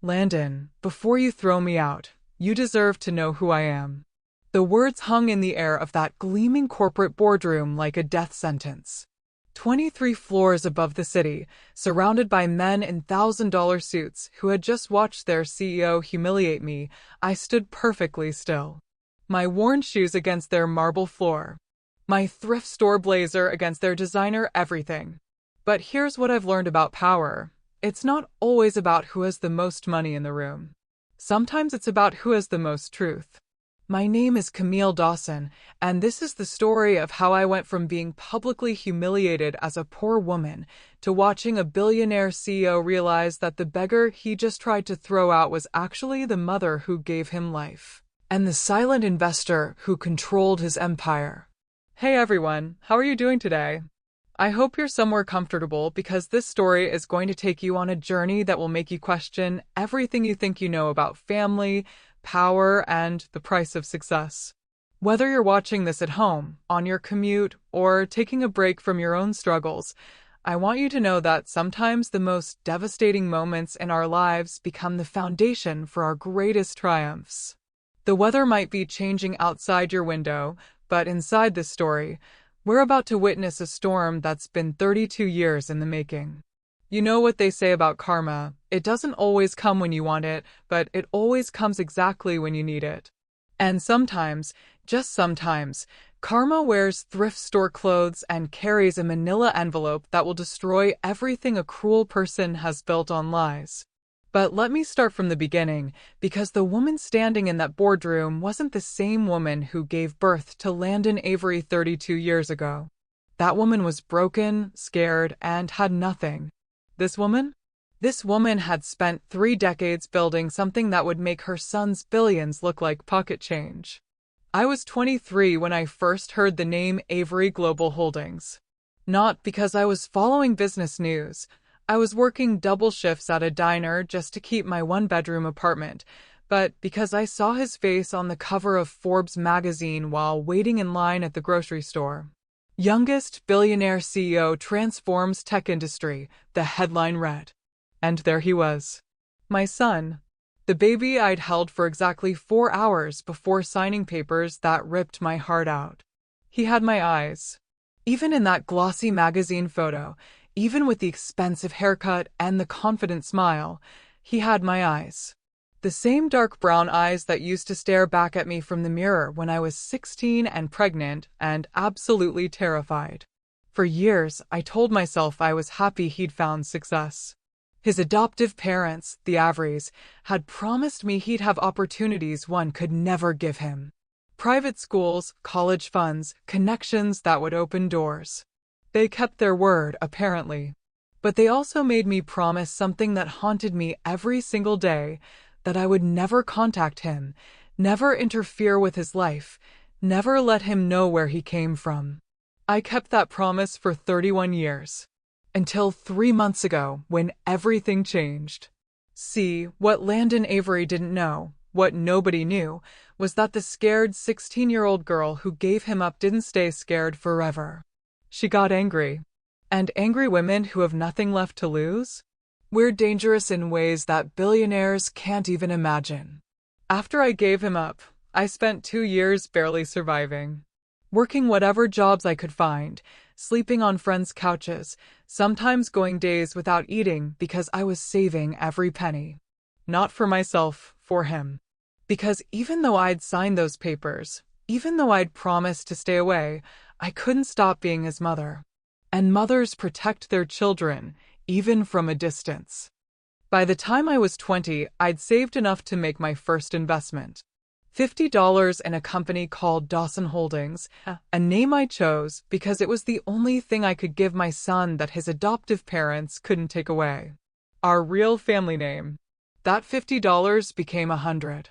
Landon, before you throw me out, you deserve to know who I am. The words hung in the air of that gleaming corporate boardroom like a death sentence. 23 floors above the city, surrounded by men in $1,000 suits who had just watched their CEO humiliate me, I stood perfectly still. My worn shoes against their marble floor. My thrift store blazer against their designer everything. But here's what I've learned about power. It's not always about who has the most money in the room. Sometimes it's about who has the most truth. My name is Camille Dawson, and this is the story of how I went from being publicly humiliated as a poor woman to watching a billionaire CEO realize that the beggar he just tried to throw out was actually the mother who gave him life, and the silent investor who controlled his empire. Hey everyone, how are you doing today? I hope you're somewhere comfortable because this story is going to take you on a journey that will make you question everything you think you know about family, power, and the price of success. Whether you're watching this at home, on your commute, or taking a break from your own struggles, I want you to know that sometimes the most devastating moments in our lives become the foundation for our greatest triumphs. The weather might be changing outside your window, but inside this story, we're about to witness a storm that's been 32 years in the making. You know what they say about karma, it doesn't always come when you want it, but it always comes exactly when you need it. And sometimes, just sometimes, karma wears thrift store clothes and carries a manila envelope that will destroy everything a cruel person has built on lies. But let me start from the beginning, because the woman standing in that boardroom wasn't the same woman who gave birth to Landon Avery 32 years ago. That woman was broken, scared, and had nothing. This woman? This woman had spent 3 decades building something that would make her son's billions look like pocket change. I was 23 when I first heard the name Avery Global Holdings. Not because I was following business news. I was working double shifts at a diner just to keep my 1-bedroom apartment, but because I saw his face on the cover of Forbes magazine while waiting in line at the grocery store. Youngest billionaire CEO transforms tech industry, the headline read. And there he was. My son. The baby I'd held for exactly 4 hours before signing papers that ripped my heart out. He had my eyes. Even in that glossy magazine photo, even with the expensive haircut and the confident smile, he had my eyes. The same dark brown eyes that used to stare back at me from the mirror when I was 16 and pregnant and absolutely terrified. For years, I told myself I was happy he'd found success. His adoptive parents, the Averys, had promised me he'd have opportunities one could never give him. Private schools, college funds, connections that would open doors. They kept their word, apparently. But they also made me promise something that haunted me every single day, that I would never contact him, never interfere with his life, never let him know where he came from. I kept that promise for 31 years. Until 3 months ago, when everything changed. See, what Landon Avery didn't know, what nobody knew, was that the scared 16-year-old girl who gave him up didn't stay scared forever. She got angry. And angry women who have nothing left to lose? We're dangerous in ways that billionaires can't even imagine. After I gave him up, I spent 2 years barely surviving. Working whatever jobs I could find, sleeping on friends' couches, sometimes going days without eating because I was saving every penny. Not for myself, for him. Because even though I'd signed those papers, even though I'd promised to stay away, I couldn't stop being his mother. And mothers protect their children, even from a distance. By the time I was 20, I'd saved enough to make my first investment. $50 in a company called Dawson Holdings, a name I chose because it was the only thing I could give my son that his adoptive parents couldn't take away. Our real family name. That $50 became 100.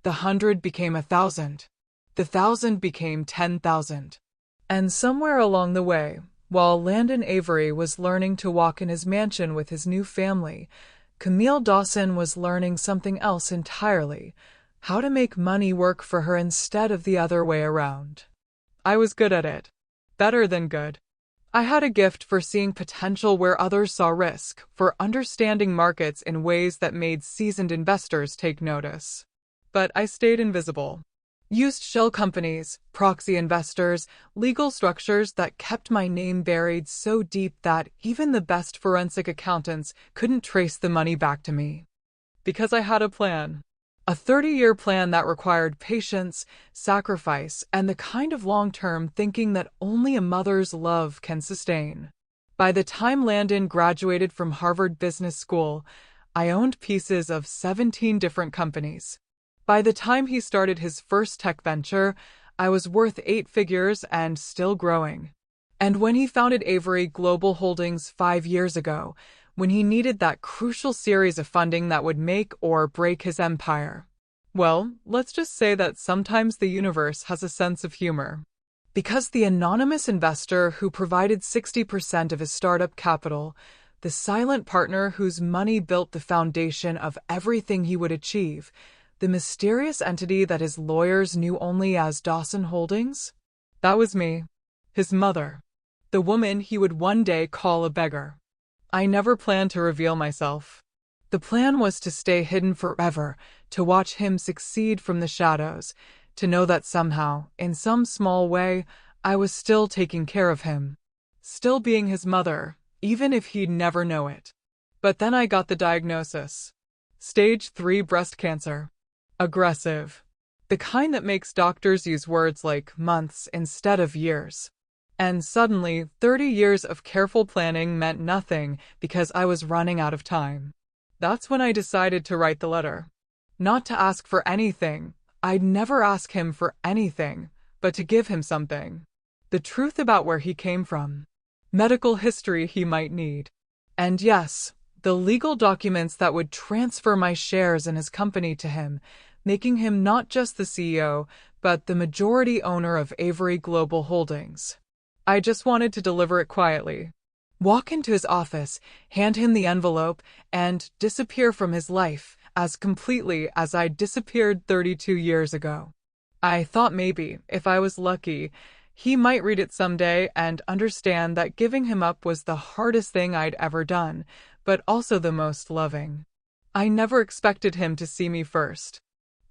The 100 became 1,000. The 1,000 became 10,000. And somewhere along the way, while Landon Avery was learning to walk in his mansion with his new family, Camille Dawson was learning something else entirely: how to make money work for her instead of the other way around. I was good at it. Better than good. I had a gift for seeing potential where others saw risk, for understanding markets in ways that made seasoned investors take notice. But I stayed invisible. Used shell companies, proxy investors, legal structures that kept my name buried so deep that even the best forensic accountants couldn't trace the money back to me. Because I had a plan. A 30-year plan that required patience, sacrifice, and the kind of long-term thinking that only a mother's love can sustain. By the time Landon graduated from Harvard Business School, I owned pieces of 17 different companies. By the time he started his first tech venture, I was worth 8 figures and still growing. And when he founded Avery Global Holdings 5 years ago, when he needed that crucial series of funding that would make or break his empire. Well, let's just say that sometimes the universe has a sense of humor. Because the anonymous investor who provided 60% of his startup capital, the silent partner whose money built the foundation of everything he would achieve, the mysterious entity that his lawyers knew only as Dawson Holdings? That was me. His mother. The woman he would one day call a beggar. I never planned to reveal myself. The plan was to stay hidden forever, to watch him succeed from the shadows, to know that somehow, in some small way, I was still taking care of him. Still being his mother, even if he'd never know it. But then I got the diagnosis. Stage 3 breast cancer. Aggressive. The kind that makes doctors use words like months instead of years. And suddenly, 30 years of careful planning meant nothing because I was running out of time. That's when I decided to write the letter. Not to ask for anything. I'd never ask him for anything, but to give him something. The truth about where he came from. Medical history he might need. And yes, the legal documents that would transfer my shares in his company to him, making him not just the CEO, but the majority owner of Avery Global Holdings. I just wanted to deliver it quietly. Walk into his office, hand him the envelope, and disappear from his life as completely as I disappeared 32 years ago. I thought maybe, if I was lucky, he might read it someday and understand that giving him up was the hardest thing I'd ever done, but also the most loving. I never expected him to see me first.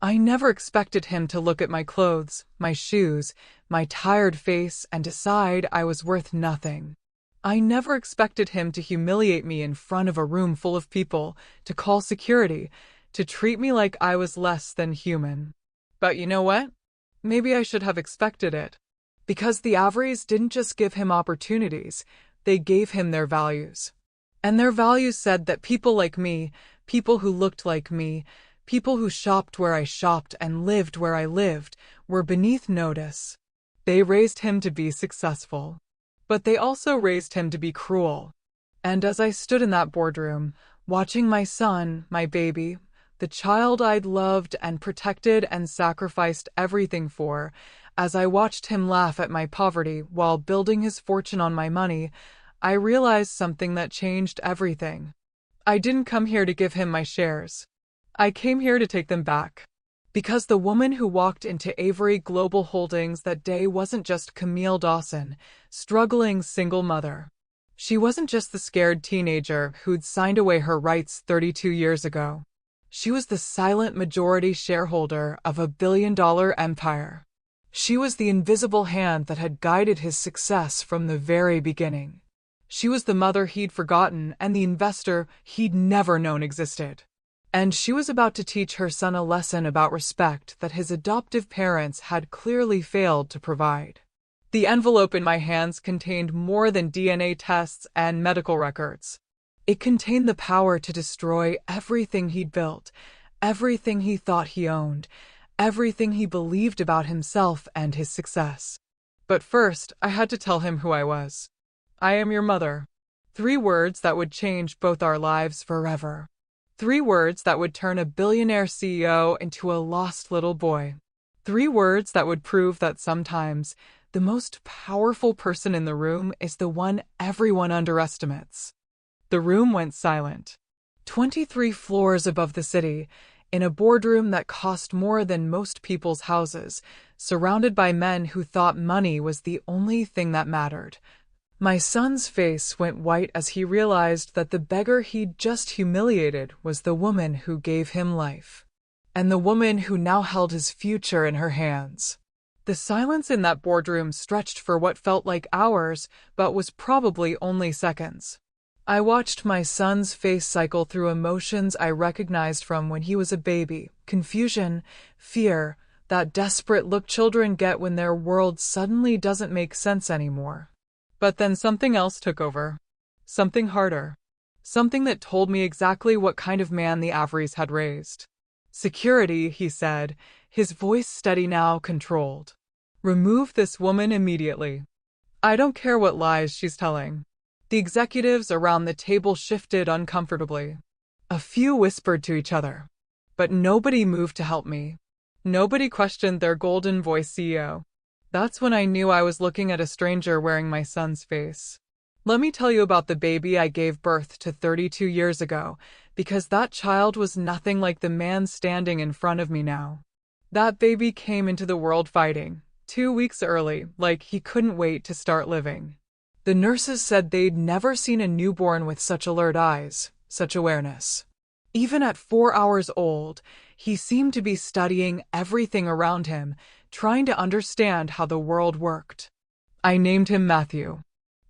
I never expected him to look at my clothes, my shoes, my tired face and decide I was worth nothing. I never expected him to humiliate me in front of a room full of people, to call security, to treat me like I was less than human. But you know what? Maybe I should have expected it. Because the Averys didn't just give him opportunities, they gave him their values. And their values said that people like me, people who looked like me, people who shopped where I shopped and lived where I lived, were beneath notice. They raised him to be successful. But they also raised him to be cruel. And as I stood in that boardroom, watching my son, my baby, the child I'd loved and protected and sacrificed everything for, as I watched him laugh at my poverty while building his fortune on my money, I realized something that changed everything. I didn't come here to give him my shares. I came here to take them back. Because the woman who walked into Avery Global Holdings that day wasn't just Camille Dawson, struggling single mother. She wasn't just the scared teenager who'd signed away her rights 32 years ago. She was the silent majority shareholder of a billion-dollar empire. She was the invisible hand that had guided his success from the very beginning. She was the mother he'd forgotten and the investor he'd never known existed. And she was about to teach her son a lesson about respect that his adoptive parents had clearly failed to provide. The envelope in my hands contained more than DNA tests and medical records. It contained the power to destroy everything he'd built, everything he thought he owned, everything he believed about himself and his success. But first, I had to tell him who I was. I am your mother. 3 words that would change both our lives forever. 3 words that would turn a billionaire CEO into a lost little boy. 3 words that would prove that sometimes the most powerful person in the room is the one everyone underestimates. The room went silent. 23 floors above the city, in a boardroom that cost more than most people's houses, surrounded by men who thought money was the only thing that mattered. My son's face went white as he realized that the beggar he'd just humiliated was the woman who gave him life, and the woman who now held his future in her hands. The silence in that boardroom stretched for what felt like hours, but was probably only seconds. I watched my son's face cycle through emotions I recognized from when he was a baby: confusion, fear, that desperate look children get when their world suddenly doesn't make sense anymore. But then something else took over. Something harder. Something that told me exactly what kind of man the Averys had raised. Security, he said, his voice steady now, controlled. Remove this woman immediately. I don't care what lies she's telling. The executives around the table shifted uncomfortably. A few whispered to each other. But nobody moved to help me. Nobody questioned their golden voice CEO. That's when I knew I was looking at a stranger wearing my son's face. Let me tell you about the baby I gave birth to 32 years ago, because that child was nothing like the man standing in front of me now. That baby came into the world fighting, 2 weeks early, like he couldn't wait to start living. The nurses said they'd never seen a newborn with such alert eyes, such awareness. Even at 4 hours old, he seemed to be studying everything around him, trying to understand how the world worked. I named him Matthew.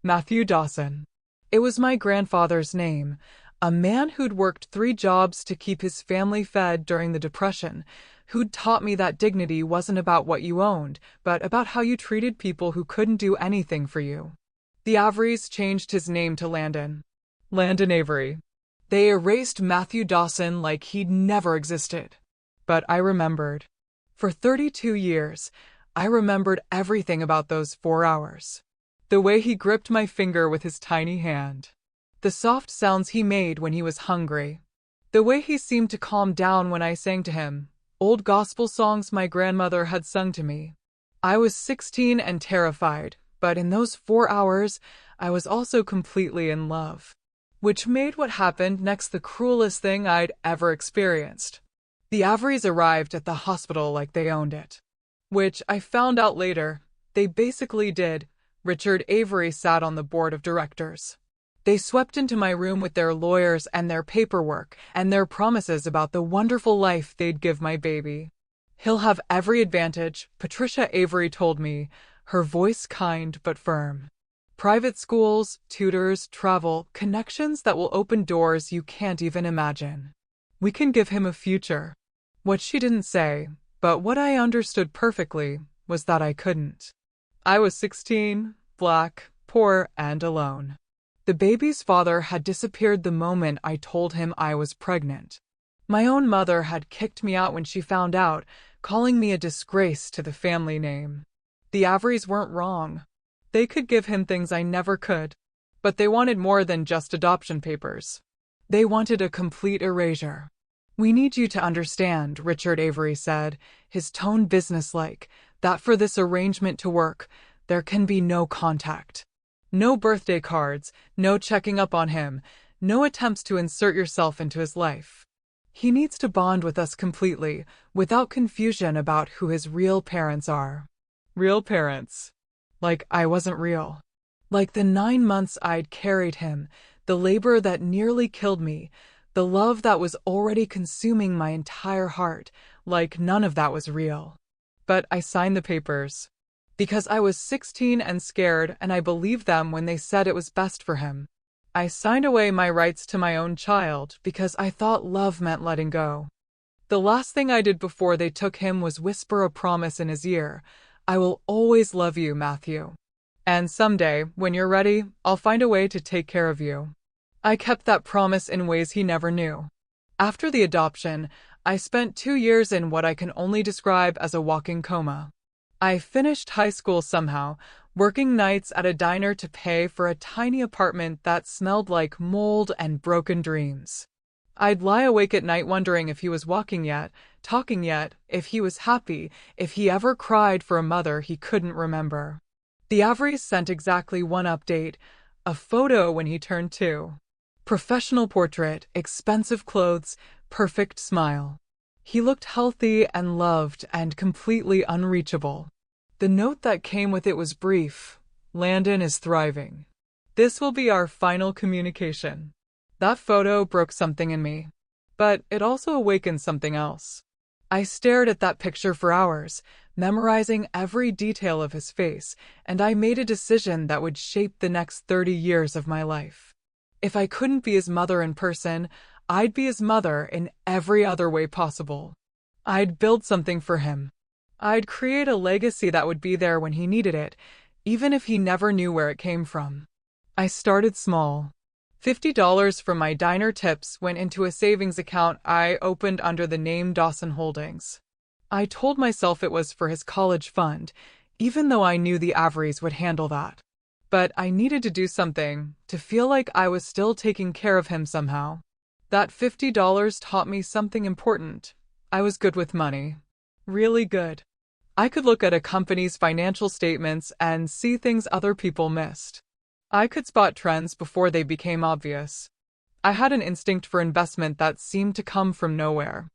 Matthew Dawson. It was my grandfather's name, a man who'd worked 3 jobs to keep his family fed during the Depression, who'd taught me that dignity wasn't about what you owned, but about how you treated people who couldn't do anything for you. The Averys changed his name to Landon. Landon Avery. They erased Matthew Dawson like he'd never existed. But I remembered. For 32 years, I remembered everything about those 4 hours. The way he gripped my finger with his tiny hand. The soft sounds he made when he was hungry. The way he seemed to calm down when I sang to him, old gospel songs my grandmother had sung to me. I was 16 and terrified, but in those 4 hours, I was also completely in love. Which made what happened next the cruelest thing I'd ever experienced. The Averys arrived at the hospital like they owned it. Which, I found out later, they basically did. Richard Avery sat on the board of directors. They swept into my room with their lawyers and their paperwork and their promises about the wonderful life they'd give my baby. He'll have every advantage, Patricia Avery told me, her voice kind but firm. Private schools, tutors, travel, connections that will open doors you can't even imagine. We can give him a future. What she didn't say, but what I understood perfectly, was that I couldn't. I was 16, black, poor, and alone. The baby's father had disappeared the moment I told him I was pregnant. My own mother had kicked me out when she found out, calling me a disgrace to the family name. The Averys weren't wrong. They could give him things I never could. But they wanted more than just adoption papers. They wanted a complete erasure. We need you to understand, Richard Avery said, his tone businesslike, that for this arrangement to work, there can be no contact. No birthday cards, no checking up on him, no attempts to insert yourself into his life. He needs to bond with us completely, without confusion about who his real parents are. Real parents. Like I wasn't real. Like the 9 months I'd carried him, the labor that nearly killed me, the love that was already consuming my entire heart, like none of that was real. But I signed the papers. Because I was 16 and scared, and I believed them when they said it was best for him. I signed away my rights to my own child because I thought love meant letting go. The last thing I did before they took him was whisper a promise in his ear. I will always love you, Matthew. And someday, when you're ready, I'll find a way to take care of you. I kept that promise in ways he never knew. After the adoption, I spent 2 years in what I can only describe as a walking coma. I finished high school somehow, working nights at a diner to pay for a tiny apartment that smelled like mold and broken dreams. I'd lie awake at night wondering if he was walking yet, talking yet, if he was happy, if he ever cried for a mother he couldn't remember. The Averys sent exactly one update, a photo when he turned 2. Professional portrait, expensive clothes, perfect smile. He looked healthy and loved and completely unreachable. The note that came with it was brief. Landon is thriving. This will be our final communication. That photo broke something in me, but it also awakened something else. I stared at that picture for hours, memorizing every detail of his face, and I made a decision that would shape the next 30 years of my life. If I couldn't be his mother in person, I'd be his mother in every other way possible. I'd build something for him. I'd create a legacy that would be there when he needed it, even if he never knew where it came from. I started small. $50 from my diner tips went into a savings account I opened under the name Dawson Holdings. I told myself it was for his college fund, even though I knew the Averys would handle that. But I needed to do something, to feel like I was still taking care of him somehow. That $50 taught me something important. I was good with money. Really good. I could look at a company's financial statements and see things other people missed. I could spot trends before they became obvious. I had an instinct for investment that seemed to come from nowhere.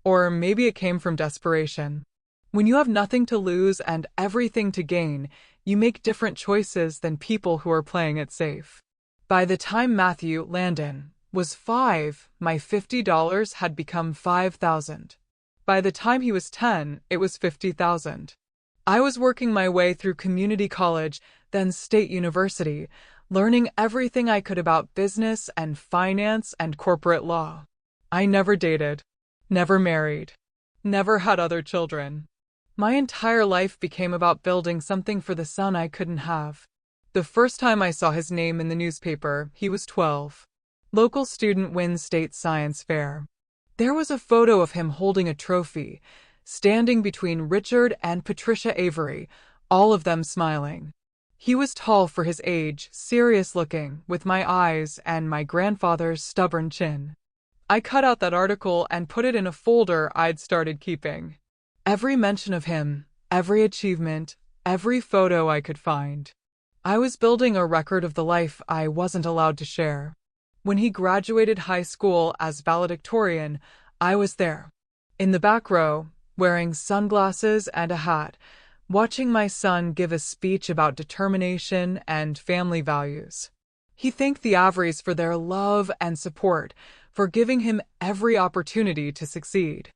Or maybe it came from desperation. When you have nothing to lose and everything to gain, you make different choices than people who are playing it safe. By the time Matthew Landon was 5, my $50 had become $5,000. By the time he was 10, it was $50,000. I was working my way through community college, then state university, learning everything I could about business and finance and corporate law. I never dated, never married, never had other children. My entire life became about building something for the son I couldn't have. The first time I saw his name in the newspaper, he was 12. Local student wins state science fair. There was a photo of him holding a trophy, standing between Richard and Patricia Avery, all of them smiling. He was tall for his age, serious-looking, with my eyes and my grandfather's stubborn chin. I cut out that article and put it in a folder I'd started keeping. Every mention of him, every achievement, every photo I could find. I was building a record of the life I wasn't allowed to share. When he graduated high school as valedictorian, I was there, in the back row, wearing sunglasses and a hat, watching my son give a speech about determination and family values. He thanked the Averys for their love and support, for giving him every opportunity to succeed.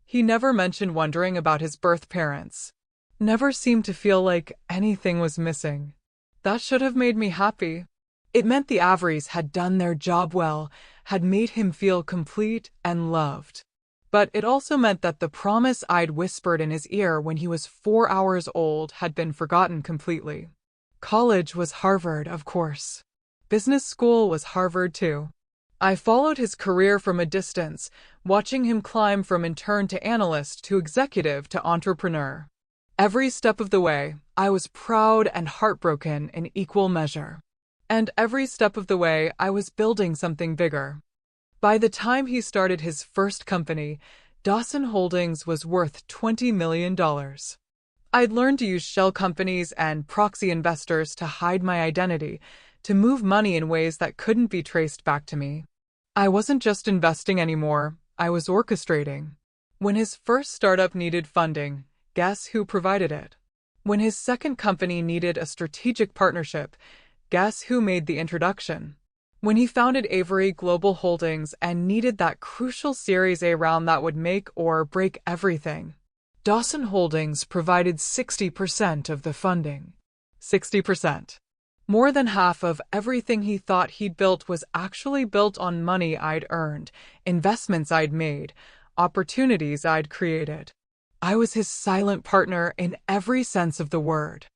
He never mentioned wondering about his birth parents. Never seemed to feel like anything was missing. That should have made me happy. It meant the Averys had done their job well, had made him feel complete and loved. But it also meant that the promise I'd whispered in his ear when he was 4 hours old had been forgotten completely. College was Harvard, of course. Business school was Harvard, too. I followed his career from a distance, watching him climb from intern to analyst to executive to entrepreneur. Every step of the way, I was proud and heartbroken in equal measure. And every step of the way, I was building something bigger. By the time he started his first company, Dawson Holdings was worth $20 million. I'd learned to use shell companies and proxy investors to hide my identity, to move money in ways that couldn't be traced back to me. I wasn't just investing anymore, I was orchestrating. When his first startup needed funding, guess who provided it? When his second company needed a strategic partnership, guess who made the introduction? When he founded Avery Global Holdings and needed that crucial Series A round that would make or break everything, Dawson Holdings provided 60% of the funding. 60%. More than half of everything he thought he'd built was actually built on money I'd earned, investments I'd made, opportunities I'd created. I was his silent partner in every sense of the word.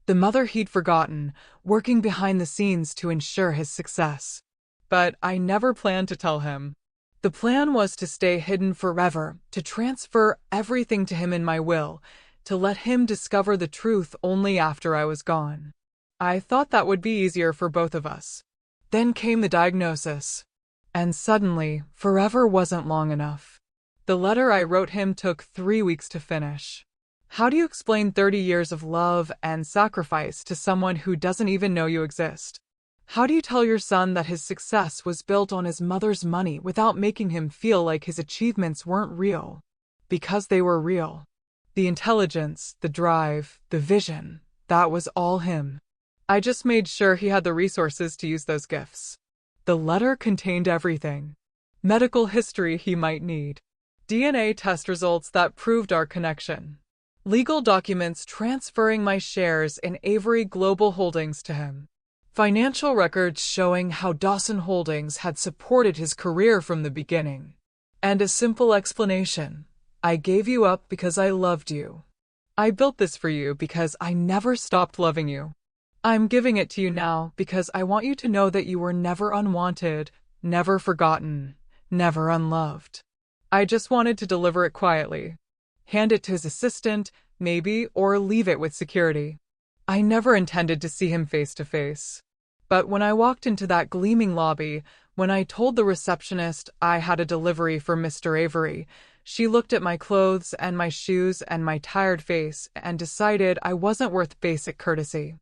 The mother he'd forgotten, working behind the scenes to ensure his success. But I never planned to tell him. The plan was to stay hidden forever, to transfer everything to him in my will, to let him discover the truth only after I was gone. I thought that would be easier for both of us. Then came the diagnosis. And suddenly, forever wasn't long enough. The letter I wrote him took 3 weeks to finish. How do you explain 30 years of love and sacrifice to someone who doesn't even know you exist? How do you tell your son that his success was built on his mother's money without making him feel like his achievements weren't real? Because they were real. The intelligence, the drive, the vision, that was all him. I just made sure he had the resources to use those gifts. The letter contained everything. Medical history he might need. DNA test results that proved our connection. Legal documents transferring my shares in Avery Global Holdings to him. Financial records showing how Dawson Holdings had supported his career from the beginning. And a simple explanation. I gave you up because I loved you. I built this for you because I never stopped loving you. I'm giving it to you now because I want you to know that you were never unwanted, never forgotten, never unloved. I just wanted to deliver it quietly. Hand it to his assistant, maybe, or leave it with security. I never intended to see him face to face. But when I walked into that gleaming lobby, when I told the receptionist I had a delivery for Mr. Avery, she looked at my clothes and my shoes and my tired face and decided I wasn't worth basic courtesy.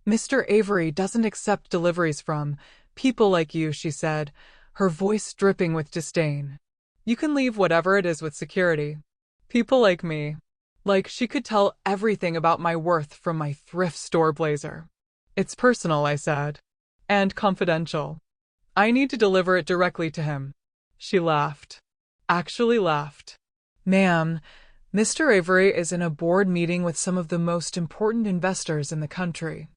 Mr. Avery doesn't accept deliveries from people like you, she said, her voice dripping with disdain. You can leave whatever it is with security. People like me. Like she could tell everything about my worth from my thrift store blazer. It's personal, I said. And confidential. I need to deliver it directly to him. She laughed. Actually laughed. Ma'am, Mr. Avery is in a board meeting with some of the most important investors in the country.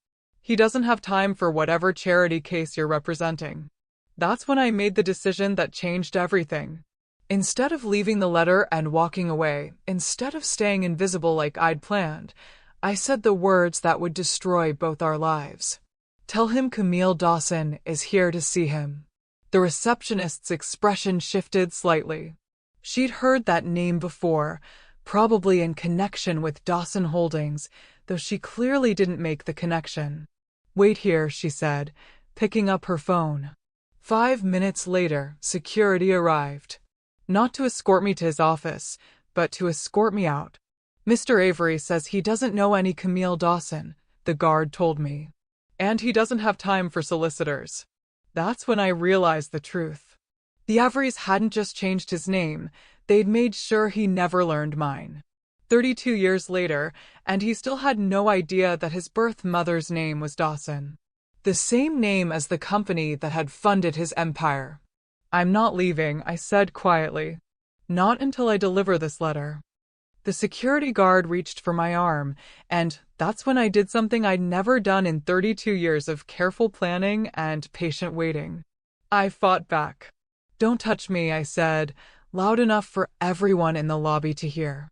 He doesn't have time for whatever charity case you're representing. That's when I made the decision that changed everything. Instead of leaving the letter and walking away, instead of staying invisible like I'd planned, I said the words that would destroy both our lives. Tell him Camille Dawson is here to see him. The receptionist's expression shifted slightly. She'd heard that name before, probably in connection with Dawson Holdings, though she clearly didn't make the connection. Wait here, she said, picking up her phone. 5 minutes later, security arrived. Not to escort me to his office, but to escort me out. Mr. Avery says he doesn't know any Camille Dawson, the guard told me. And he doesn't have time for solicitors. That's when I realized the truth. The Averys hadn't just changed his name, they'd made sure he never learned mine. 32 years later, and he still had no idea that his birth mother's name was Dawson. The same name as the company that had funded his empire. I'm not leaving, I said quietly. Not until I deliver this letter. The security guard reached for my arm, and that's when I did something I'd never done in 32 years of careful planning and patient waiting. I fought back. Don't touch me, I said, loud enough for everyone in the lobby to hear.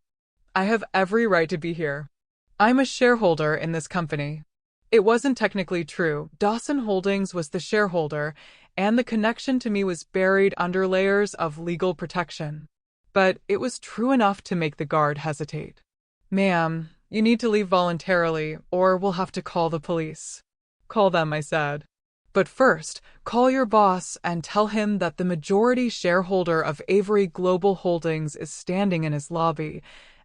I have every right to be here. I'm a shareholder in this company. It wasn't technically true. Dawson Holdings was the shareholder, and the connection to me was buried under layers of legal protection. But it was true enough to make the guard hesitate. Ma'am, you need to leave voluntarily, or we'll have to call the police. Call them, I said. But first, call your boss and tell him that the majority shareholder of Avery Global Holdings is standing in his lobby,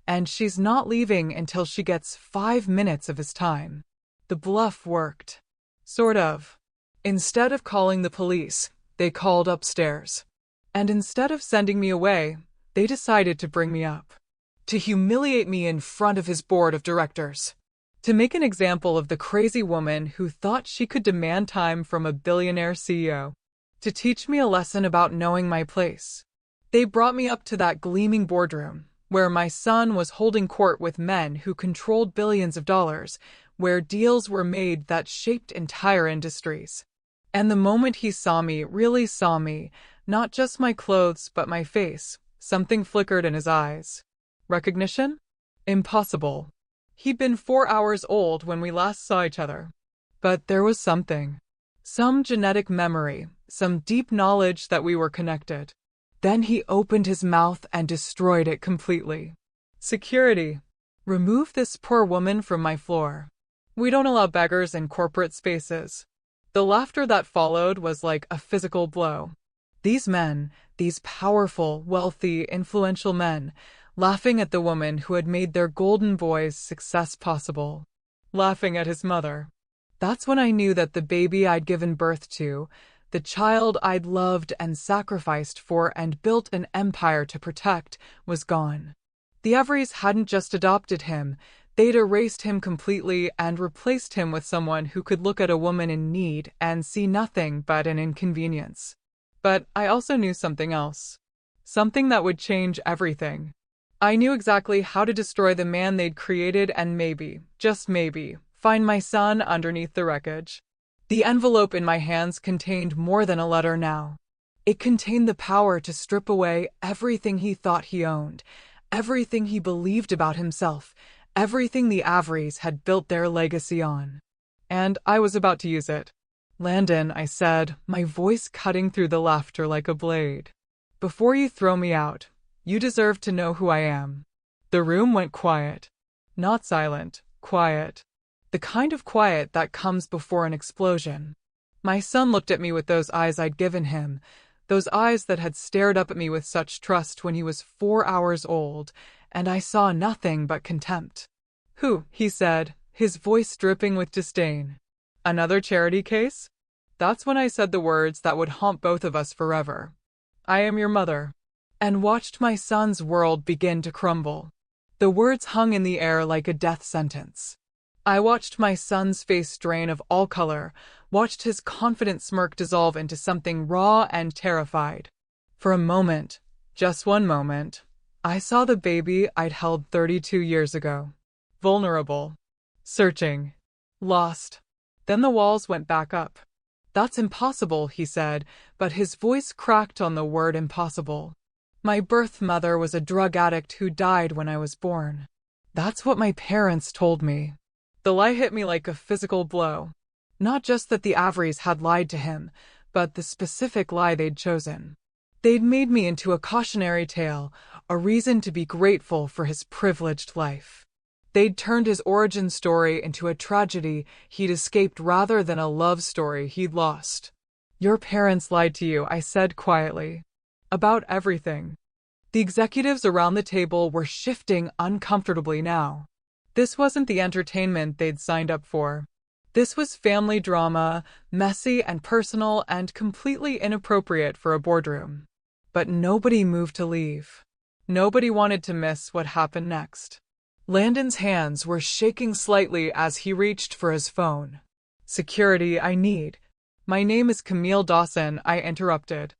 and she's not leaving until she gets 5 minutes of his time. The bluff worked. Sort of. Instead of calling the police, they called upstairs. And instead of sending me away, they decided to bring me up. To humiliate me in front of his board of directors. To make an example of the crazy woman who thought she could demand time from a billionaire CEO. To teach me a lesson about knowing my place. They brought me up to that gleaming boardroom, where my son was holding court with men who controlled billions of dollars, where deals were made that shaped entire industries. And the moment he saw me, really saw me, not just my clothes but my face, something flickered in his eyes. Recognition? Impossible. He'd been 4 hours old when we last saw each other. But there was something. Some genetic memory, some deep knowledge that we were connected. Then he opened his mouth and destroyed it completely. Security. Remove this poor woman from my floor. We don't allow beggars in corporate spaces. The laughter that followed was like a physical blow. These men, these powerful, wealthy, influential men, laughing at the woman who had made their golden boy's success possible. Laughing at his mother. That's when I knew that the baby I'd given birth to, the child I'd loved and sacrificed for and built an empire to protect, was gone. The Averys hadn't just adopted him, They'd erased him completely and replaced him with someone who could look at a woman in need and see nothing but an inconvenience. But I also knew something else. Something that would change everything. I knew exactly how to destroy the man they'd created and maybe, just maybe, find my son underneath the wreckage. The envelope in my hands contained more than a letter now. It contained the power to strip away everything he thought he owned, everything he believed about himself, everything the Averys had built their legacy on. And I was about to use it. Landon, I said, my voice cutting through the laughter like a blade. Before you throw me out, you deserve to know who I am. The room went quiet. Not silent, quiet. The kind of quiet that comes before an explosion. My son looked at me with those eyes I'd given him, those eyes that had stared up at me with such trust when he was 4 hours old, and I saw nothing but contempt. Who? He said, his voice dripping with disdain. Another charity case? That's when I said the words that would haunt both of us forever. I am your mother. And watched my son's world begin to crumble. The words hung in the air like a death sentence. I watched my son's face drain of all color, watched his confident smirk dissolve into something raw and terrified. For a moment, just one moment, I saw the baby I'd held 32 years ago. Vulnerable. Searching. Lost. Then the walls went back up. That's impossible, he said, but his voice cracked on the word impossible. My birth mother was a drug addict who died when I was born. That's what my parents told me. The lie hit me like a physical blow. Not just that the Averys had lied to him, but the specific lie they'd chosen. They'd made me into a cautionary tale, a reason to be grateful for his privileged life. They'd turned his origin story into a tragedy he'd escaped rather than a love story he'd lost. Your parents lied to you, I said quietly. About everything. The executives around the table were shifting uncomfortably now. This wasn't the entertainment they'd signed up for. This was family drama, messy and personal and completely inappropriate for a boardroom. But nobody moved to leave. Nobody wanted to miss what happened next. Landon's hands were shaking slightly as he reached for his phone. Security, I need. My name is Camille Dawson, I interrupted.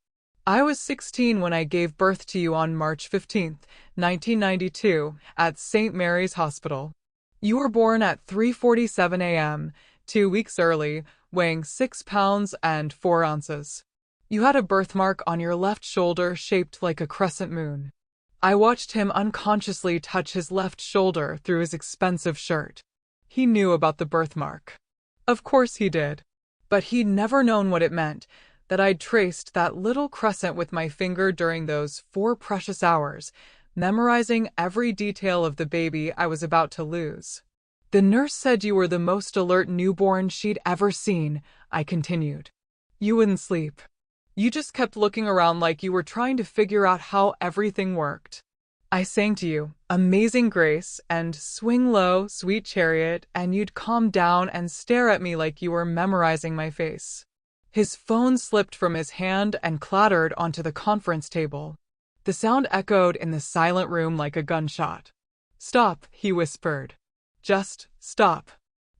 I was 16 when I gave birth to you on March 15, 1992, at St. Mary's Hospital. You were born at 3:47 a.m., 2 weeks early, weighing 6 pounds and 4 ounces. You had a birthmark on your left shoulder shaped like a crescent moon. I watched him unconsciously touch his left shoulder through his expensive shirt. He knew about the birthmark. Of course he did. But he'd never known what it meant, that I'd traced that little crescent with my finger during those 4 precious hours, memorizing every detail of the baby I was about to lose. The nurse said you were the most alert newborn she'd ever seen, I continued. You wouldn't sleep. You just kept looking around like you were trying to figure out how everything worked. I sang to you, Amazing Grace, and Swing Low, Sweet Chariot, and you'd calm down and stare at me like you were memorizing my face. His phone slipped from his hand and clattered onto the conference table. The sound echoed in the silent room like a gunshot. Stop, he whispered. Just stop.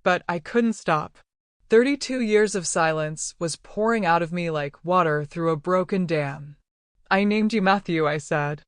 But I couldn't stop. 32 years of silence was pouring out of me like water through a broken dam. I named you Matthew, I said.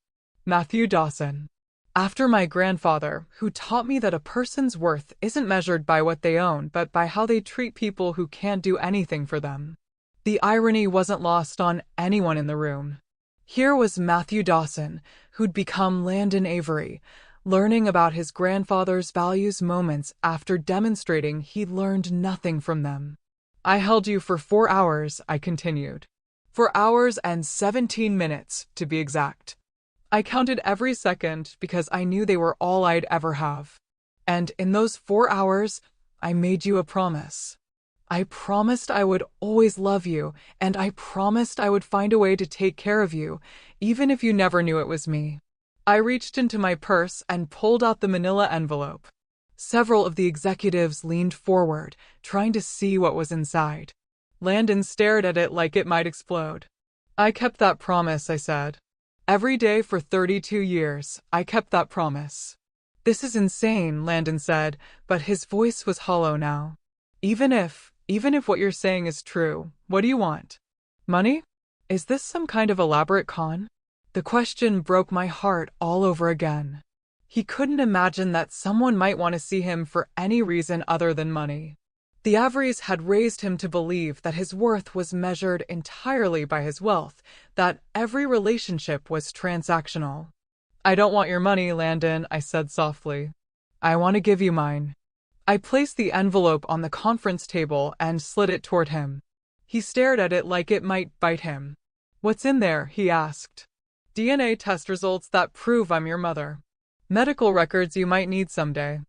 Matthew Dawson. After my grandfather, who taught me that a person's worth isn't measured by what they own but by how they treat people who can't do anything for them. The irony wasn't lost on anyone in the room. Here was Matthew Dawson, who'd become Landon Avery, learning about his grandfather's values moments after demonstrating he'd learned nothing from them. I held you for 4 hours, I continued. 4 hours and 17 minutes, to be exact. I counted every second because I knew they were all I'd ever have. And in those 4 hours, I made you a promise. I promised I would always love you, and I promised I would find a way to take care of you, even if you never knew it was me. I reached into my purse and pulled out the manila envelope. Several of the executives leaned forward, trying to see what was inside. Landon stared at it like it might explode. I kept that promise, I said. Every day for 32 years, I kept that promise. This is insane, Landon said, but his voice was hollow now. Even if what you're saying is true, what do you want? Money? Is this some kind of elaborate con? The question broke my heart all over again. He couldn't imagine that someone might want to see him for any reason other than money. The Averys had raised him to believe that his worth was measured entirely by his wealth, that every relationship was transactional. I don't want your money, Landon, I said softly. I want to give you mine. I placed the envelope on the conference table and slid it toward him. He stared at it like it might bite him. What's in there? He asked. DNA test results that prove I'm your mother. Medical records you might need someday.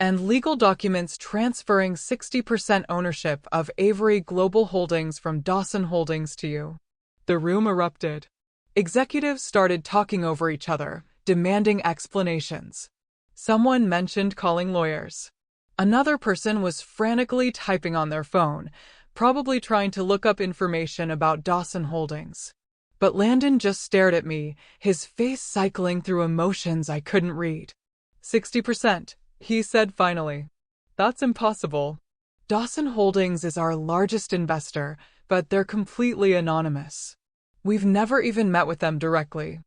And legal documents transferring 60% ownership of Avery Global Holdings from Dawson Holdings to you. The room erupted. Executives started talking over each other, demanding explanations. Someone mentioned calling lawyers. Another person was frantically typing on their phone, probably trying to look up information about Dawson Holdings. But Landon just stared at me, his face cycling through emotions I couldn't read. 60%, he said finally. That's impossible. Dawson Holdings is our largest investor, but they're completely anonymous. We've never even met with them directly.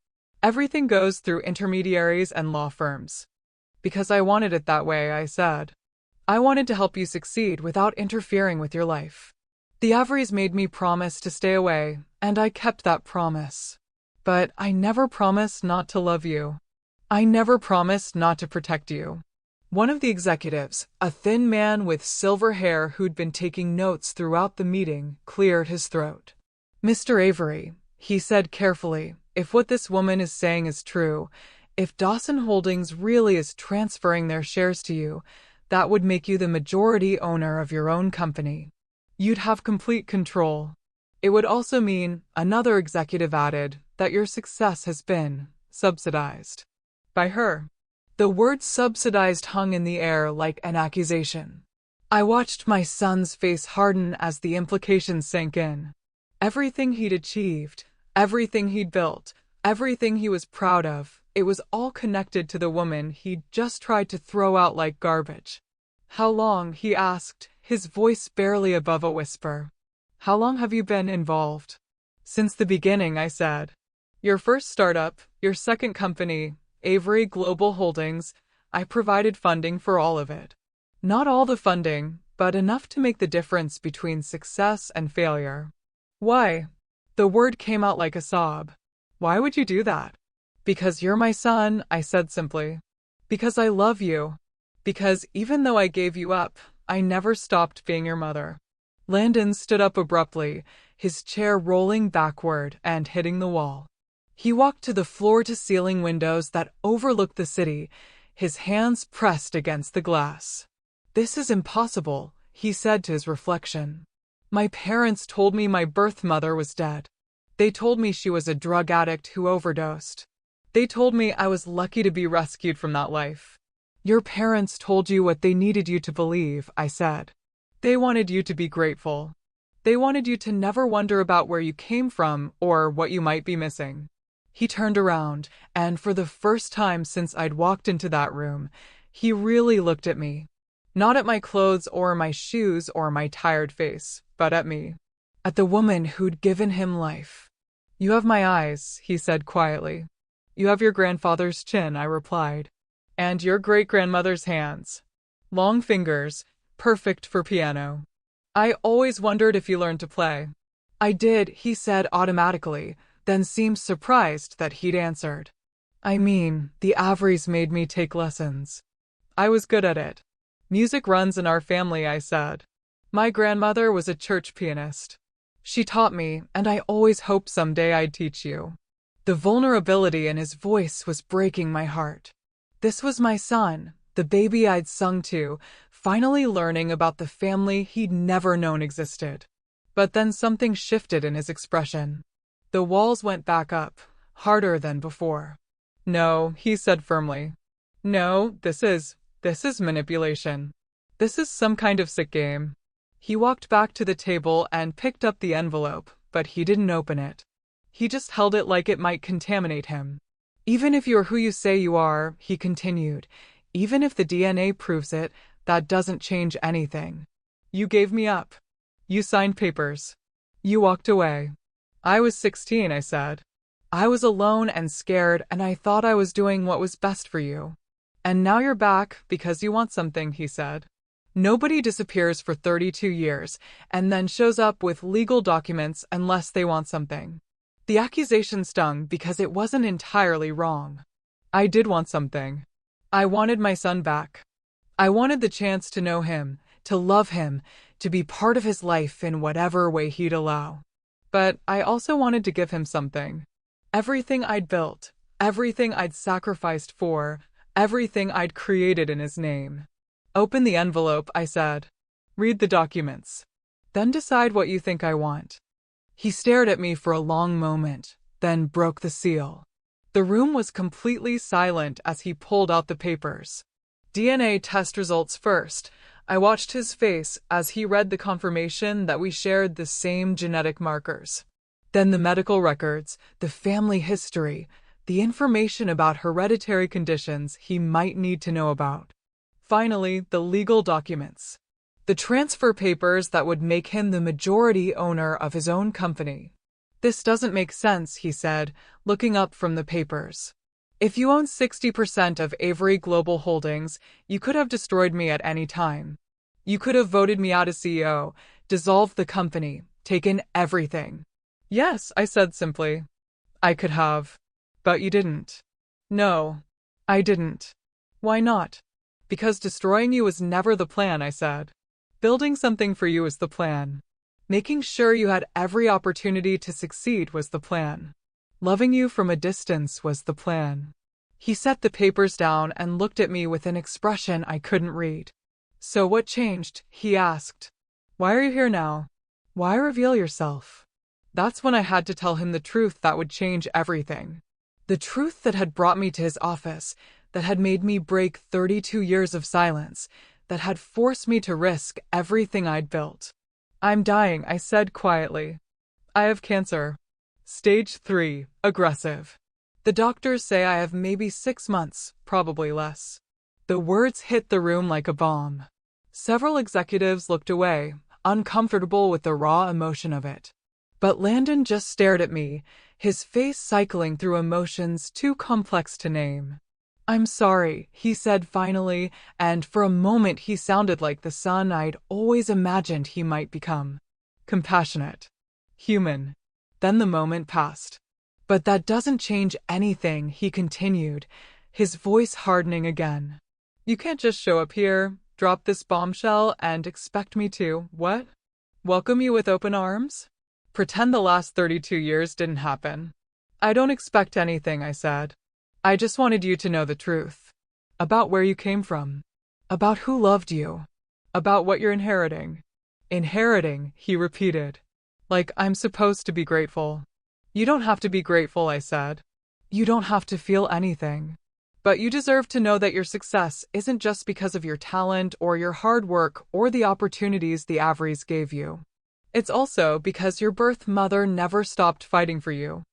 Everything goes through intermediaries and law firms. Because I wanted it that way, I said. I wanted to help you succeed without interfering with your life. The Averys made me promise to stay away, and I kept that promise. But I never promised not to love you. I never promised not to protect you. One of the executives, a thin man with silver hair who'd been taking notes throughout the meeting, cleared his throat. Mr. Avery, he said carefully, if what this woman is saying is true, if Dawson Holdings really is transferring their shares to you, that would make you the majority owner of your own company. You'd have complete control. It would also mean, another executive added, that your success has been subsidized by her. The word subsidized hung in the air like an accusation. I watched my son's face harden as the implications sank in. Everything he'd achieved, everything he'd built, everything he was proud of, it was all connected to the woman he'd just tried to throw out like garbage. How long? He asked, his voice barely above a whisper. How long have you been involved? Since the beginning, I said. Your first startup, your second company, Avery Global Holdings, I provided funding for all of it. Not all the funding, but enough to make the difference between success and failure. Why? The word came out like a sob. Why would you do that? Because you're my son, I said simply. Because I love you. Because even though I gave you up, I never stopped being your mother. Landon stood up abruptly, his chair rolling backward and hitting the wall. He walked to the floor-to-ceiling windows that overlooked the city, his hands pressed against the glass. This is impossible, he said to his reflection. My parents told me my birth mother was dead. They told me she was a drug addict who overdosed. They told me I was lucky to be rescued from that life. Your parents told you what they needed you to believe, I said. They wanted you to be grateful. They wanted you to never wonder about where you came from or what you might be missing. He turned around, and for the first time since I'd walked into that room, he really looked at me. Not at my clothes or my shoes or my tired face, but at me. At the woman who'd given him life. You have my eyes, he said quietly. You have your grandfather's chin, I replied. And your great-grandmother's hands. Long fingers, perfect for piano. I always wondered if you learned to play. I did, he said automatically, then seemed surprised that he'd answered. I mean, the Averys made me take lessons. I was good at it. Music runs in our family, I said. My grandmother was a church pianist. She taught me, and I always hoped someday I'd teach you. The vulnerability in his voice was breaking my heart. This was my son, the baby I'd sung to, finally learning about the family he'd never known existed. But then something shifted in his expression. The walls went back up, harder than before. No, he said firmly. No, this is manipulation. This is some kind of sick game. He walked back to the table and picked up the envelope, but he didn't open it. He just held it like it might contaminate him. Even if you're who you say you are, he continued, Even if the DNA proves it, that doesn't change anything. You gave me up. You signed papers. You walked away. I was 16, I said. I was alone and scared, and I thought I was doing what was best for you. And now you're back because you want something, he said. Nobody disappears for 32 years and then shows up with legal documents unless they want something. The accusation stung because it wasn't entirely wrong. I did want something. I wanted my son back. I wanted the chance to know him, to love him, to be part of his life in whatever way he'd allow. But I also wanted to give him something. Everything I'd built, everything I'd sacrificed for, everything I'd created in his name. Open the envelope, I said. Read the documents. Then decide what you think I want. He stared at me for a long moment, then broke the seal. The room was completely silent as he pulled out the papers. DNA test results first. I watched his face as he read the confirmation that we shared the same genetic markers. Then the medical records, the family history, the information about hereditary conditions he might need to know about. Finally, the legal documents. The transfer papers that would make him the majority owner of his own company. This doesn't make sense, he said, looking up from the papers. If you own 60% of Avery Global Holdings, you could have destroyed me at any time. You could have voted me out as CEO, dissolved the company, taken everything. Yes, I said simply. I could have. But you didn't. No, I didn't. Why not? Because destroying you was never the plan, I said. Building something for you was the plan. Making sure you had every opportunity to succeed was the plan. Loving you from a distance was the plan. He set the papers down and looked at me with an expression I couldn't read. So what changed? He asked. Why are you here now? Why reveal yourself? That's when I had to tell him the truth that would change everything. The truth that had brought me to his office, that had made me break 32 years of silence, that had forced me to risk everything I'd built. I'm dying, I said quietly. I have cancer. Stage 3, aggressive. The doctors say I have maybe 6 months, probably less. The words hit the room like a bomb. Several executives looked away, uncomfortable with the raw emotion of it. But Landon just stared at me, his face cycling through emotions too complex to name. I'm sorry, he said finally, and for a moment he sounded like the son I'd always imagined he might become. Compassionate. Human. Then the moment passed. But that doesn't change anything, he continued, his voice hardening again. You can't just show up here, drop this bombshell, and expect me to, what? Welcome you with open arms? Pretend the last 32 years didn't happen. I don't expect anything, I said. I just wanted you to know the truth. About where you came from. About who loved you. About what you're inheriting. Inheriting, he repeated. Like I'm supposed to be grateful. You don't have to be grateful, I said. You don't have to feel anything. But you deserve to know that your success isn't just because of your talent or your hard work or the opportunities the Averys gave you. It's also because your birth mother never stopped fighting for you.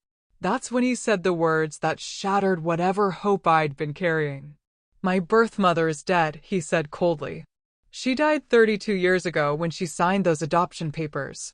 That's when he said the words that shattered whatever hope I'd been carrying. My birth mother is dead, he said coldly. She died 32 years ago when she signed those adoption papers.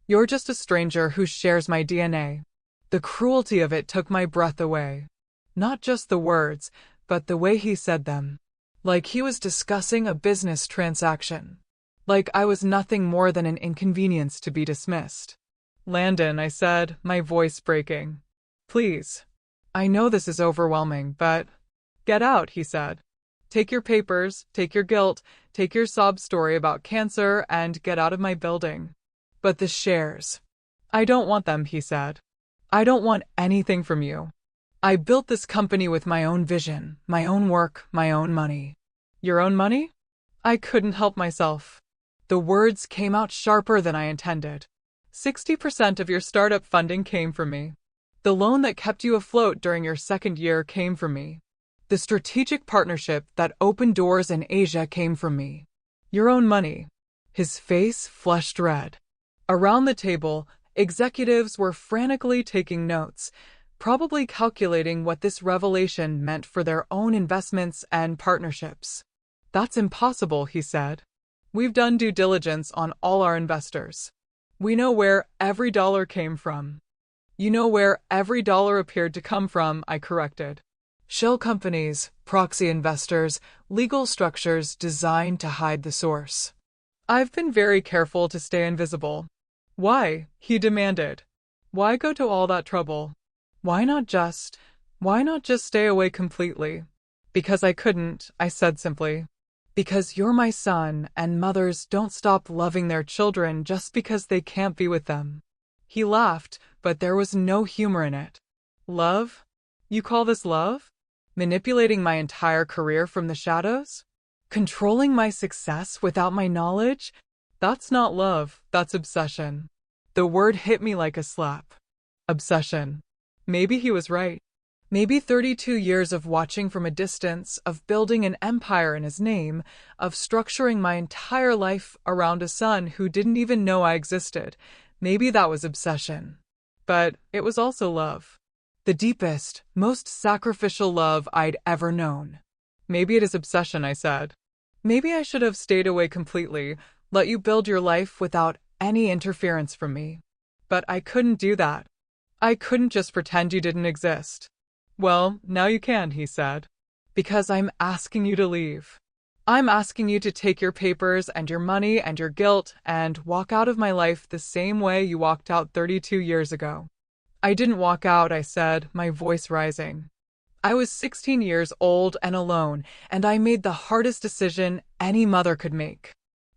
You're just a stranger who shares my DNA. The cruelty of it took my breath away. Not just the words, but the way he said them. Like he was discussing a business transaction. Like I was nothing more than an inconvenience to be dismissed. Landon, I said, my voice breaking. Please. I know this is overwhelming, but... Get out, he said. Take your papers, take your guilt, take your sob story about cancer, and get out of my building. But the shares. I don't want them, he said. I don't want anything from you. I built this company with my own vision, my own work, my own money. Your own money? I couldn't help myself. The words came out sharper than I intended. 60% of your startup funding came from me. The loan that kept you afloat during your second year came from me. The strategic partnership that opened doors in Asia came from me. Your own money. His face flushed red. Around the table, executives were frantically taking notes, probably calculating what this revelation meant for their own investments and partnerships. That's impossible, he said. We've done due diligence on all our investors. We know where every dollar came from. You know where every dollar appeared to come from, I corrected. Shell companies, proxy investors, legal structures designed to hide the source. I've been very careful to stay invisible. Why? He demanded. Why go to all that trouble? Why not just stay away completely? Because I couldn't, I said simply. Because you're my son, and mothers don't stop loving their children just because they can't be with them. He laughed, but there was no humor in it. Love? You call this love? Manipulating my entire career from the shadows? Controlling my success without my knowledge? That's not love, that's obsession. The word hit me like a slap. Obsession. Maybe he was right. Maybe 32 years of watching from a distance, of building an empire in his name, of structuring my entire life around a son who didn't even know I existed. Maybe that was obsession. But it was also love. The deepest, most sacrificial love I'd ever known. Maybe it is obsession, I said. Maybe I should have stayed away completely, let you build your life without any interference from me. But I couldn't do that. I couldn't just pretend you didn't exist. Well, now you can, he said. Because I'm asking you to leave. I'm asking you to take your papers and your money and your guilt and walk out of my life the same way you walked out 32 years ago. I didn't walk out, I said, my voice rising. I was 16 years old and alone, and I made the hardest decision any mother could make.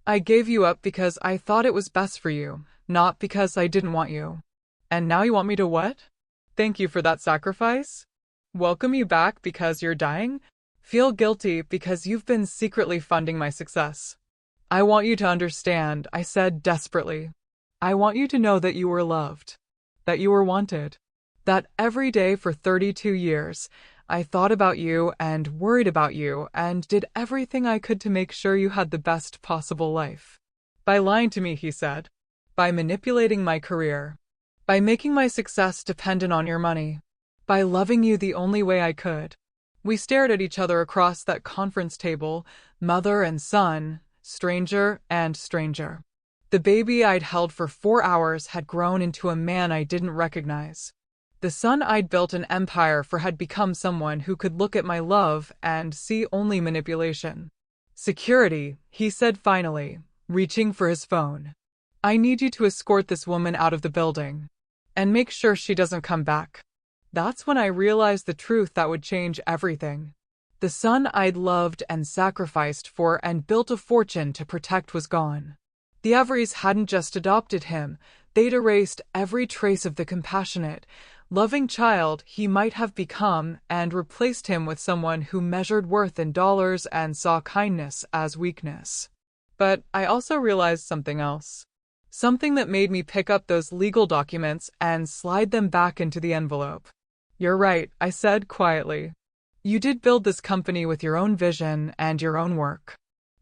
I gave you up because I thought it was best for you, not because I didn't want you. And now you want me to what? Thank you for that sacrifice? Welcome you back because you're dying? Feel guilty because you've been secretly funding my success. I want you to understand, I said desperately. I want you to know that you were loved, that you were wanted, that every day for 32 years, I thought about you and worried about you and did everything I could to make sure you had the best possible life. By lying to me, he said. By manipulating my career. By making my success dependent on your money. By loving you the only way I could. We stared at each other across that conference table, mother and son, stranger and stranger. The baby I'd held for 4 hours had grown into a man I didn't recognize. The son I'd built an empire for had become someone who could look at my love and see only manipulation. Security, he said finally, reaching for his phone. I need you to escort this woman out of the building. And make sure she doesn't come back. That's when I realized the truth that would change everything. The son I'd loved and sacrificed for and built a fortune to protect was gone. The Averys hadn't just adopted him, they'd erased every trace of the compassionate, loving child he might have become and replaced him with someone who measured worth in dollars and saw kindness as weakness. But I also realized something else. Something that made me pick up those legal documents and slide them back into the envelope. You're right, I said quietly. You did build this company with your own vision and your own work.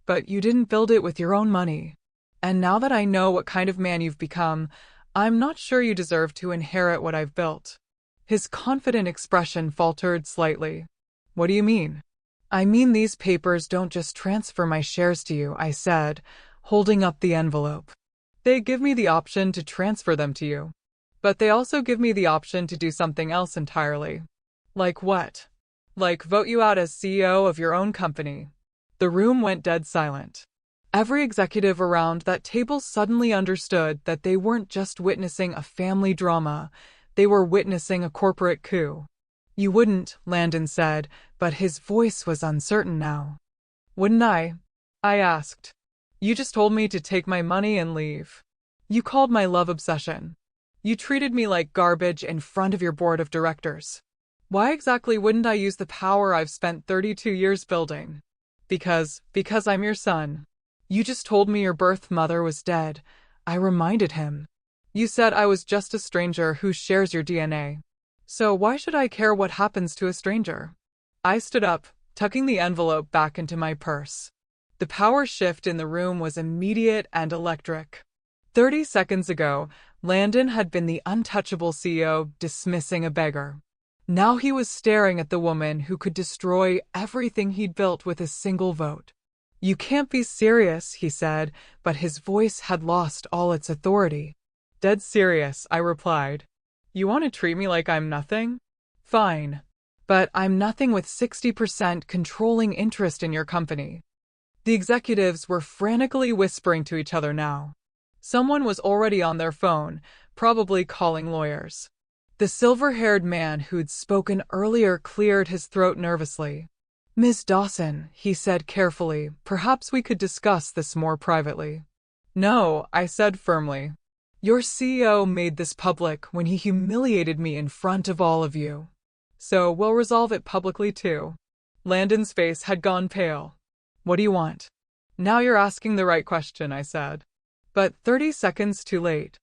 But you didn't build it with your own money. And now that I know what kind of man you've become, I'm not sure you deserve to inherit what I've built. His confident expression faltered slightly. What do you mean? I mean these papers don't just transfer my shares to you, I said, holding up the envelope. They give me the option to transfer them to you. But they also give me the option to do something else entirely. Like what? Like vote you out as CEO of your own company. The room went dead silent. Every executive around that table suddenly understood that they weren't just witnessing a family drama, they were witnessing a corporate coup. You wouldn't, Landon said, but his voice was uncertain now. Wouldn't I? I asked. You just told me to take my money and leave. You called my love obsession. You treated me like garbage in front of your board of directors. Why exactly wouldn't I use the power I've spent 32 years building? Because I'm your son. You just told me your birth mother was dead. I reminded him. You said I was just a stranger who shares your DNA. So why should I care what happens to a stranger? I stood up, tucking the envelope back into my purse. The power shift in the room was immediate and electric. 30 seconds ago, Landon had been the untouchable CEO dismissing a beggar. Now he was staring at the woman who could destroy everything he'd built with a single vote. "You can't be serious," he said, but his voice had lost all its authority. "Dead serious," I replied. "You want to treat me like I'm nothing? Fine. But I'm nothing with 60% controlling interest in your company." The executives were frantically whispering to each other now. Someone was already on their phone, probably calling lawyers. The silver-haired man who'd spoken earlier cleared his throat nervously. "Ms. Dawson," he said carefully, "perhaps we could discuss this more privately." "No," I said firmly. "Your CEO made this public when he humiliated me in front of all of you. So we'll resolve it publicly too." Landon's face had gone pale. "What do you want?" "Now you're asking the right question," I said. But 30 seconds too late.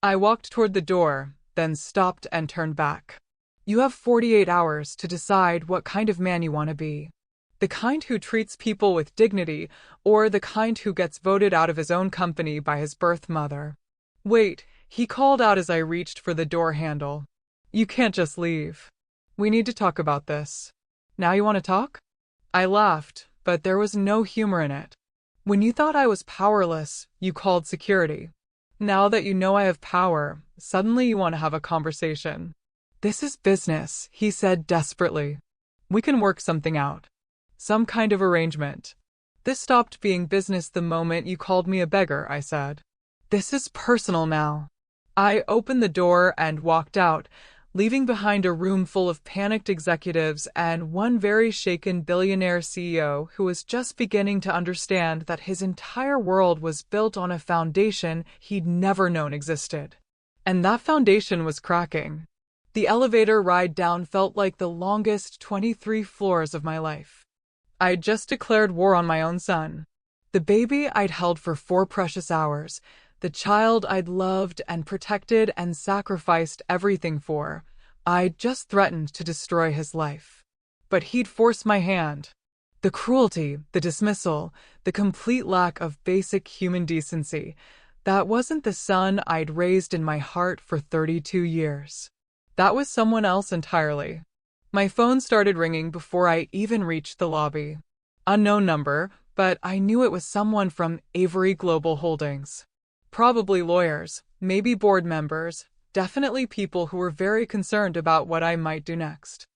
I walked toward the door, then stopped and turned back. "You have 48 hours to decide what kind of man you want to be. The kind who treats people with dignity, or the kind who gets voted out of his own company by his birth mother." "Wait," he called out as I reached for the door handle. "You can't just leave. We need to talk about this." "Now you want to talk?" I laughed, but there was no humor in it. "When you thought I was powerless, you called security. Now that you know I have power, suddenly you want to have a conversation." "This is business," he said desperately. "We can work something out. Some kind of arrangement." "This stopped being business the moment you called me a beggar," I said. "This is personal now." I opened the door and walked out, leaving behind a room full of panicked executives and one very shaken billionaire CEO who was just beginning to understand that his entire world was built on a foundation he'd never known existed. And that foundation was cracking. The elevator ride down felt like the longest 23 floors of my life. I'd just declared war on my own son. The baby I'd held for 4 precious hours, the child I'd loved and protected and sacrificed everything for, I'd just threatened to destroy his life. But he'd forced my hand. The cruelty, the dismissal, the complete lack of basic human decency, that wasn't the son I'd raised in my heart for 32 years. That was someone else entirely. My phone started ringing before I even reached the lobby. Unknown number, but I knew it was someone from Avery Global Holdings. Probably lawyers, maybe board members, definitely people who were very concerned about what I might do next.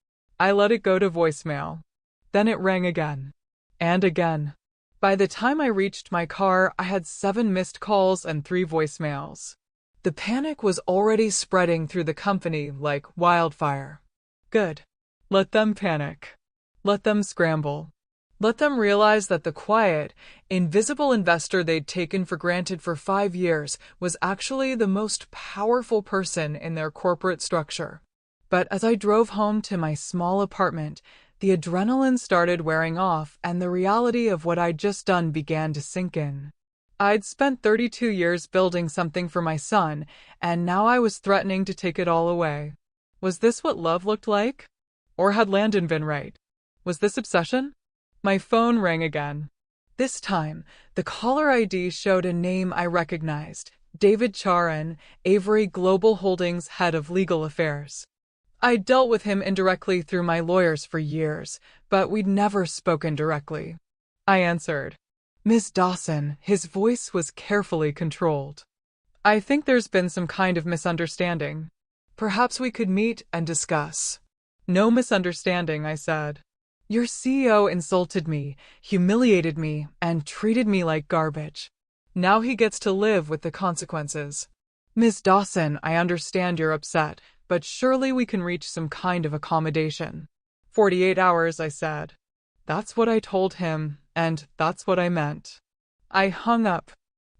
I let it go to voicemail. Then it rang again. And again. By the time I reached my car, I had 7 missed calls and 3 voicemails. The panic was already spreading through the company like wildfire. Good. Let them panic. Let them scramble. Let them realize that the quiet, invisible investor they'd taken for granted for 5 years was actually the most powerful person in their corporate structure. But as I drove home to my small apartment, the adrenaline started wearing off and the reality of what I'd just done began to sink in. I'd spent 32 years building something for my son, and now I was threatening to take it all away. Was this what love looked like? Or had Landon been right? Was this obsession? My phone rang again. This time, the caller ID showed a name I recognized, David Charan, Avery Global Holdings head of legal affairs. I'd dealt with him indirectly through my lawyers for years, but we'd never spoken directly. I answered. "Ms. Dawson," his voice was carefully controlled. "I think there's been some kind of misunderstanding. Perhaps we could meet and discuss." "No misunderstanding," I said. "Your CEO insulted me, humiliated me, and treated me like garbage. Now he gets to live with the consequences. Ms. Dawson, I understand you're upset, but surely we can reach some kind of accommodation." 48 hours, I said. That's what I told him, and that's what I meant. I hung up.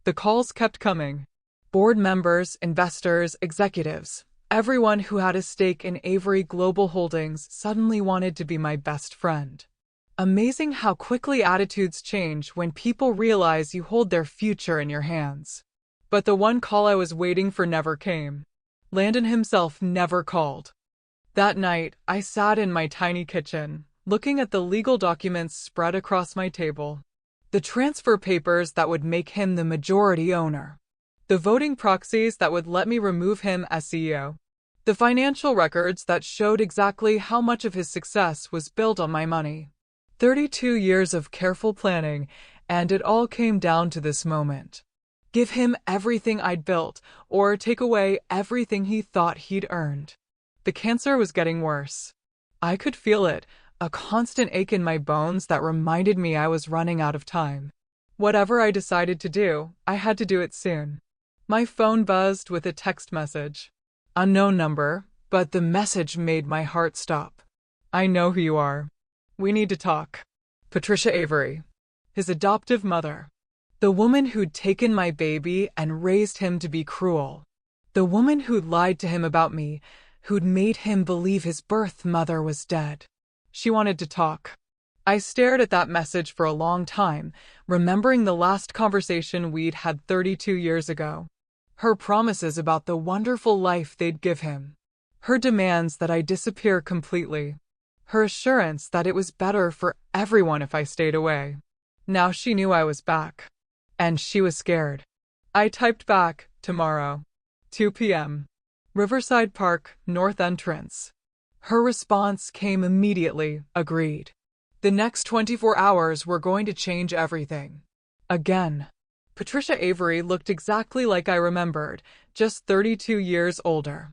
The calls kept coming. Board members, investors, executives. Everyone who had a stake in Avery Global Holdings suddenly wanted to be my best friend. Amazing how quickly attitudes change when people realize you hold their future in your hands. But the one call I was waiting for never came. Landon himself never called. That night, I sat in my tiny kitchen, looking at the legal documents spread across my table. The transfer papers that would make him the majority owner. The voting proxies that would let me remove him as CEO. The financial records that showed exactly how much of his success was built on my money. 32 years of careful planning, and it all came down to this moment. Give him everything I'd built, or take away everything he thought he'd earned. The cancer was getting worse. I could feel it, a constant ache in my bones that reminded me I was running out of time. Whatever I decided to do, I had to do it soon. My phone buzzed with a text message. Unknown number, but the message made my heart stop. I know who you are. We need to talk. Patricia Avery. His adoptive mother. The woman who'd taken my baby and raised him to be cruel. The woman who'd lied to him about me, who'd made him believe his birth mother was dead. She wanted to talk. I stared at that message for a long time, remembering the last conversation we'd had 32 years ago. Her promises about the wonderful life they'd give him. Her demands that I disappear completely. Her assurance that it was better for everyone if I stayed away. Now she knew I was back. And she was scared. I typed back, tomorrow. 2 p.m. Riverside Park, North Entrance. Her response came immediately, agreed. The next 24 hours were going to change everything. Again. Patricia Avery looked exactly like I remembered, just 32 years older.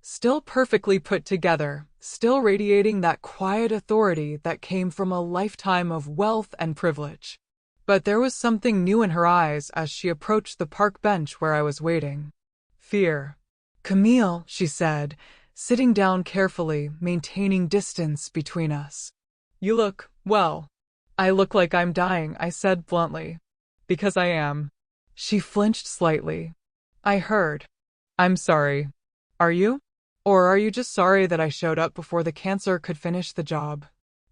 Still perfectly put together, still radiating that quiet authority that came from a lifetime of wealth and privilege. But there was something new in her eyes as she approached the park bench where I was waiting. Fear. Camille, she said, sitting down carefully, maintaining distance between us. You look, well. I look like I'm dying, I said bluntly. Because I am. She flinched slightly. I heard. I'm sorry. Are you? Or are you just sorry that I showed up before the cancer could finish the job?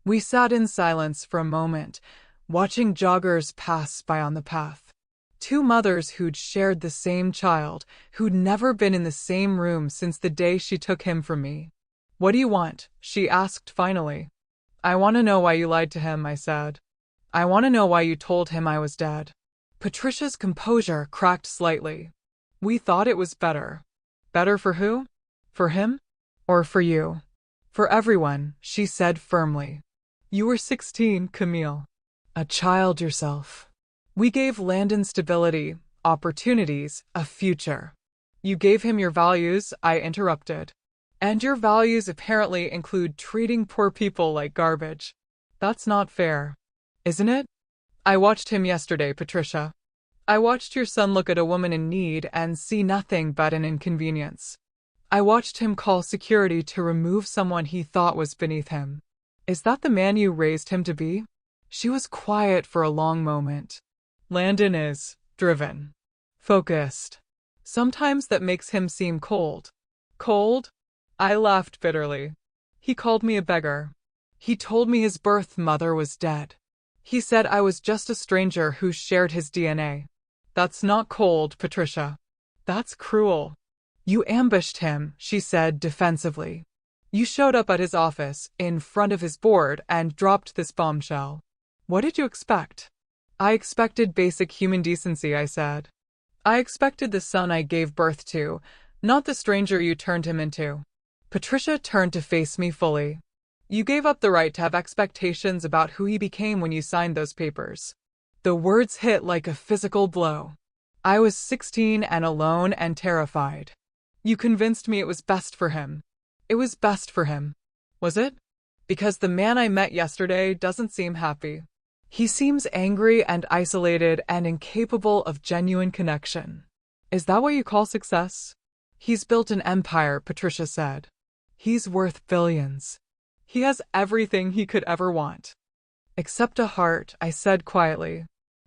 We sat in silence for a moment, watching joggers pass by on the path. Two mothers who'd shared the same child, who'd never been in the same room since the day she took him from me. What do you want? She asked finally. I want to know why you lied to him, I said. I want to know why you told him I was dead. Patricia's composure cracked slightly. We thought it was better. Better for who? For him? Or for you? For everyone, she said firmly. You were 16, Camille. A child yourself. We gave Landon stability, opportunities, a future. You gave him your values, I interrupted. And your values apparently include treating poor people like garbage. That's not fair. Isn't it? I watched him yesterday, Patricia. I watched your son look at a woman in need and see nothing but an inconvenience. I watched him call security to remove someone he thought was beneath him. Is that the man you raised him to be? She was quiet for a long moment. Landon is driven, focused. Sometimes that makes him seem cold. Cold? I laughed bitterly. He called me a beggar. He told me his birth mother was dead. He said I was just a stranger who shared his DNA. That's not cold, Patricia. That's cruel. You ambushed him, she said defensively. You showed up at his office, in front of his board, and dropped this bombshell. What did you expect? I expected basic human decency, I said. I expected the son I gave birth to, not the stranger you turned him into. Patricia turned to face me fully. You gave up the right to have expectations about who he became when you signed those papers. The words hit like a physical blow. I was 16 and alone and terrified. You convinced me it was best for him. It was best for him. Was it? Because the man I met yesterday doesn't seem happy. He seems angry and isolated and incapable of genuine connection. Is that what you call success? He's built an empire, Patricia said. He's worth billions. He has everything he could ever want. Except a heart, I said quietly.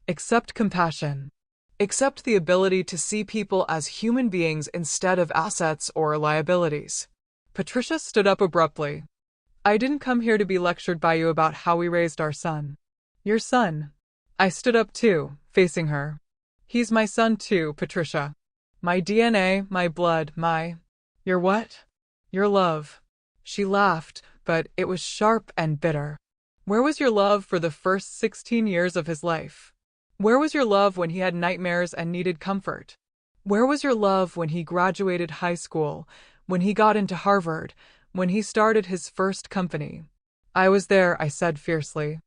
Except compassion. Except the ability to see people as human beings instead of assets or liabilities. Patricia stood up abruptly. I didn't come here to be lectured by you about how we raised our son. Your son. I stood up too, facing her. He's my son too, Patricia. My DNA, my blood, my... Your what? Your love. She laughed, but it was sharp and bitter. Where was your love for the first 16 years of his life? Where was your love when he had nightmares and needed comfort? Where was your love when he graduated high school, when he got into Harvard, when he started his first company. I was there, I said fiercely.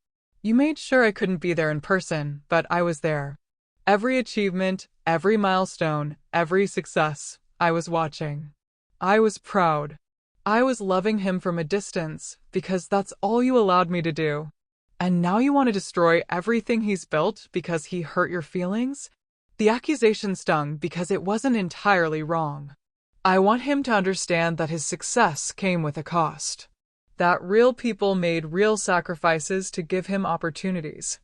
You made sure I couldn't be there in person, but I was there. Every achievement, every milestone, every success, I was watching. I was proud. I was loving him from a distance, because that's all you allowed me to do. And now you want to destroy everything he's built because he hurt your feelings? The accusation stung because it wasn't entirely wrong. I want him to understand that his success came with a cost. That real people made real sacrifices to give him opportunities.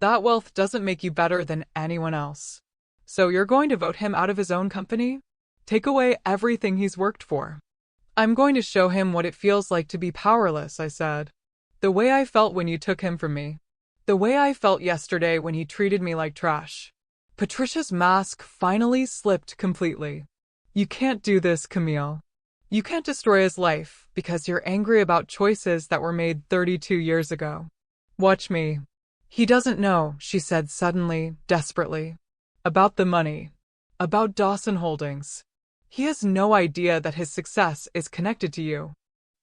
That wealth doesn't make you better than anyone else. So you're going to vote him out of his own company? Take away everything he's worked for. I'm going to show him what it feels like to be powerless, I said. The way I felt when you took him from me. The way I felt yesterday when he treated me like trash. Patricia's mask finally slipped completely. You can't do this, Camille. You can't destroy his life because you're angry about choices that were made 32 years ago. Watch me. He doesn't know, she said suddenly, desperately. About the money. About Dawson Holdings. He has no idea that his success is connected to you.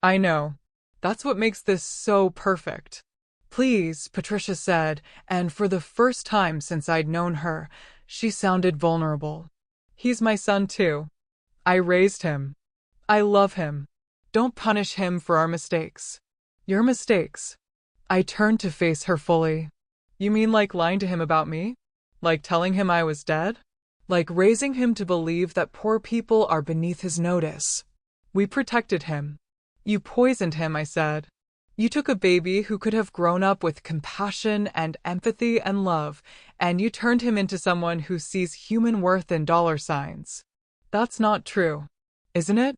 I know. That's what makes this so perfect. Please, Patricia said, and for the first time since I'd known her, she sounded vulnerable. He's my son too. I raised him. I love him. Don't punish him for our mistakes. Your mistakes. I turned to face her fully. You mean like lying to him about me? Like telling him I was dead? Like raising him to believe that poor people are beneath his notice? We protected him. You poisoned him, I said. You took a baby who could have grown up with compassion and empathy and love, and you turned him into someone who sees human worth in dollar signs. That's not true, isn't it?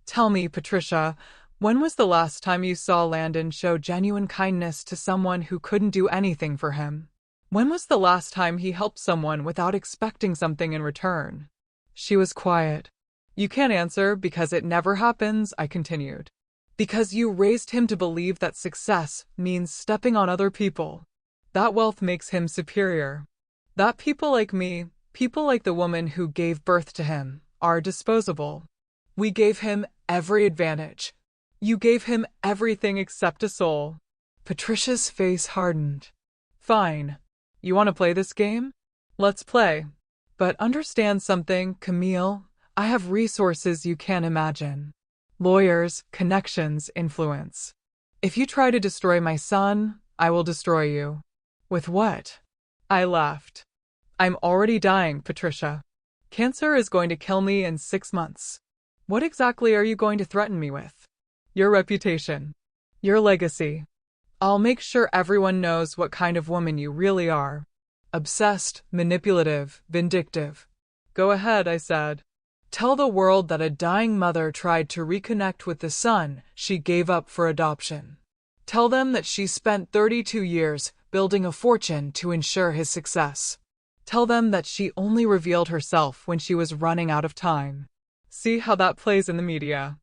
Tell me, Patricia, when was the last time you saw Landon show genuine kindness to someone who couldn't do anything for him? When was the last time he helped someone without expecting something in return? She was quiet. You can't answer because it never happens, I continued. Because you raised him to believe that success means stepping on other people. That wealth makes him superior. That people like me, people like the woman who gave birth to him, are disposable. We gave him every advantage. You gave him everything except a soul. Patricia's face hardened. Fine. You want to play this game? Let's play. But understand something, Camille. I have resources you can't imagine. Lawyers, connections, influence. If you try to destroy my son, I will destroy you. With what? I laughed. I'm already dying, Patricia. Cancer is going to kill me in 6 months. What exactly are you going to threaten me with? Your reputation. Your legacy. I'll make sure everyone knows what kind of woman you really are. Obsessed, manipulative, vindictive. Go ahead, I said. Tell the world that a dying mother tried to reconnect with the son she gave up for adoption. Tell them that she spent 32 years building a fortune to ensure his success. Tell them that she only revealed herself when she was running out of time. See how that plays in the media.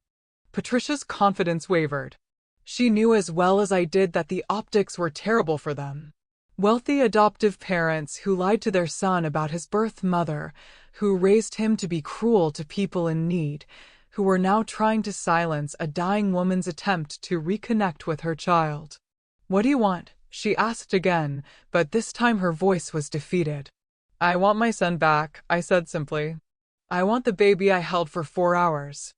Patricia's confidence wavered. She knew as well as I did that the optics were terrible for them. Wealthy adoptive parents who lied to their son about his birth mother, who raised him to be cruel to people in need, who were now trying to silence a dying woman's attempt to reconnect with her child. What do you want? She asked again, but this time her voice was defeated. I want my son back, I said simply. I want the baby I held for 4 hours.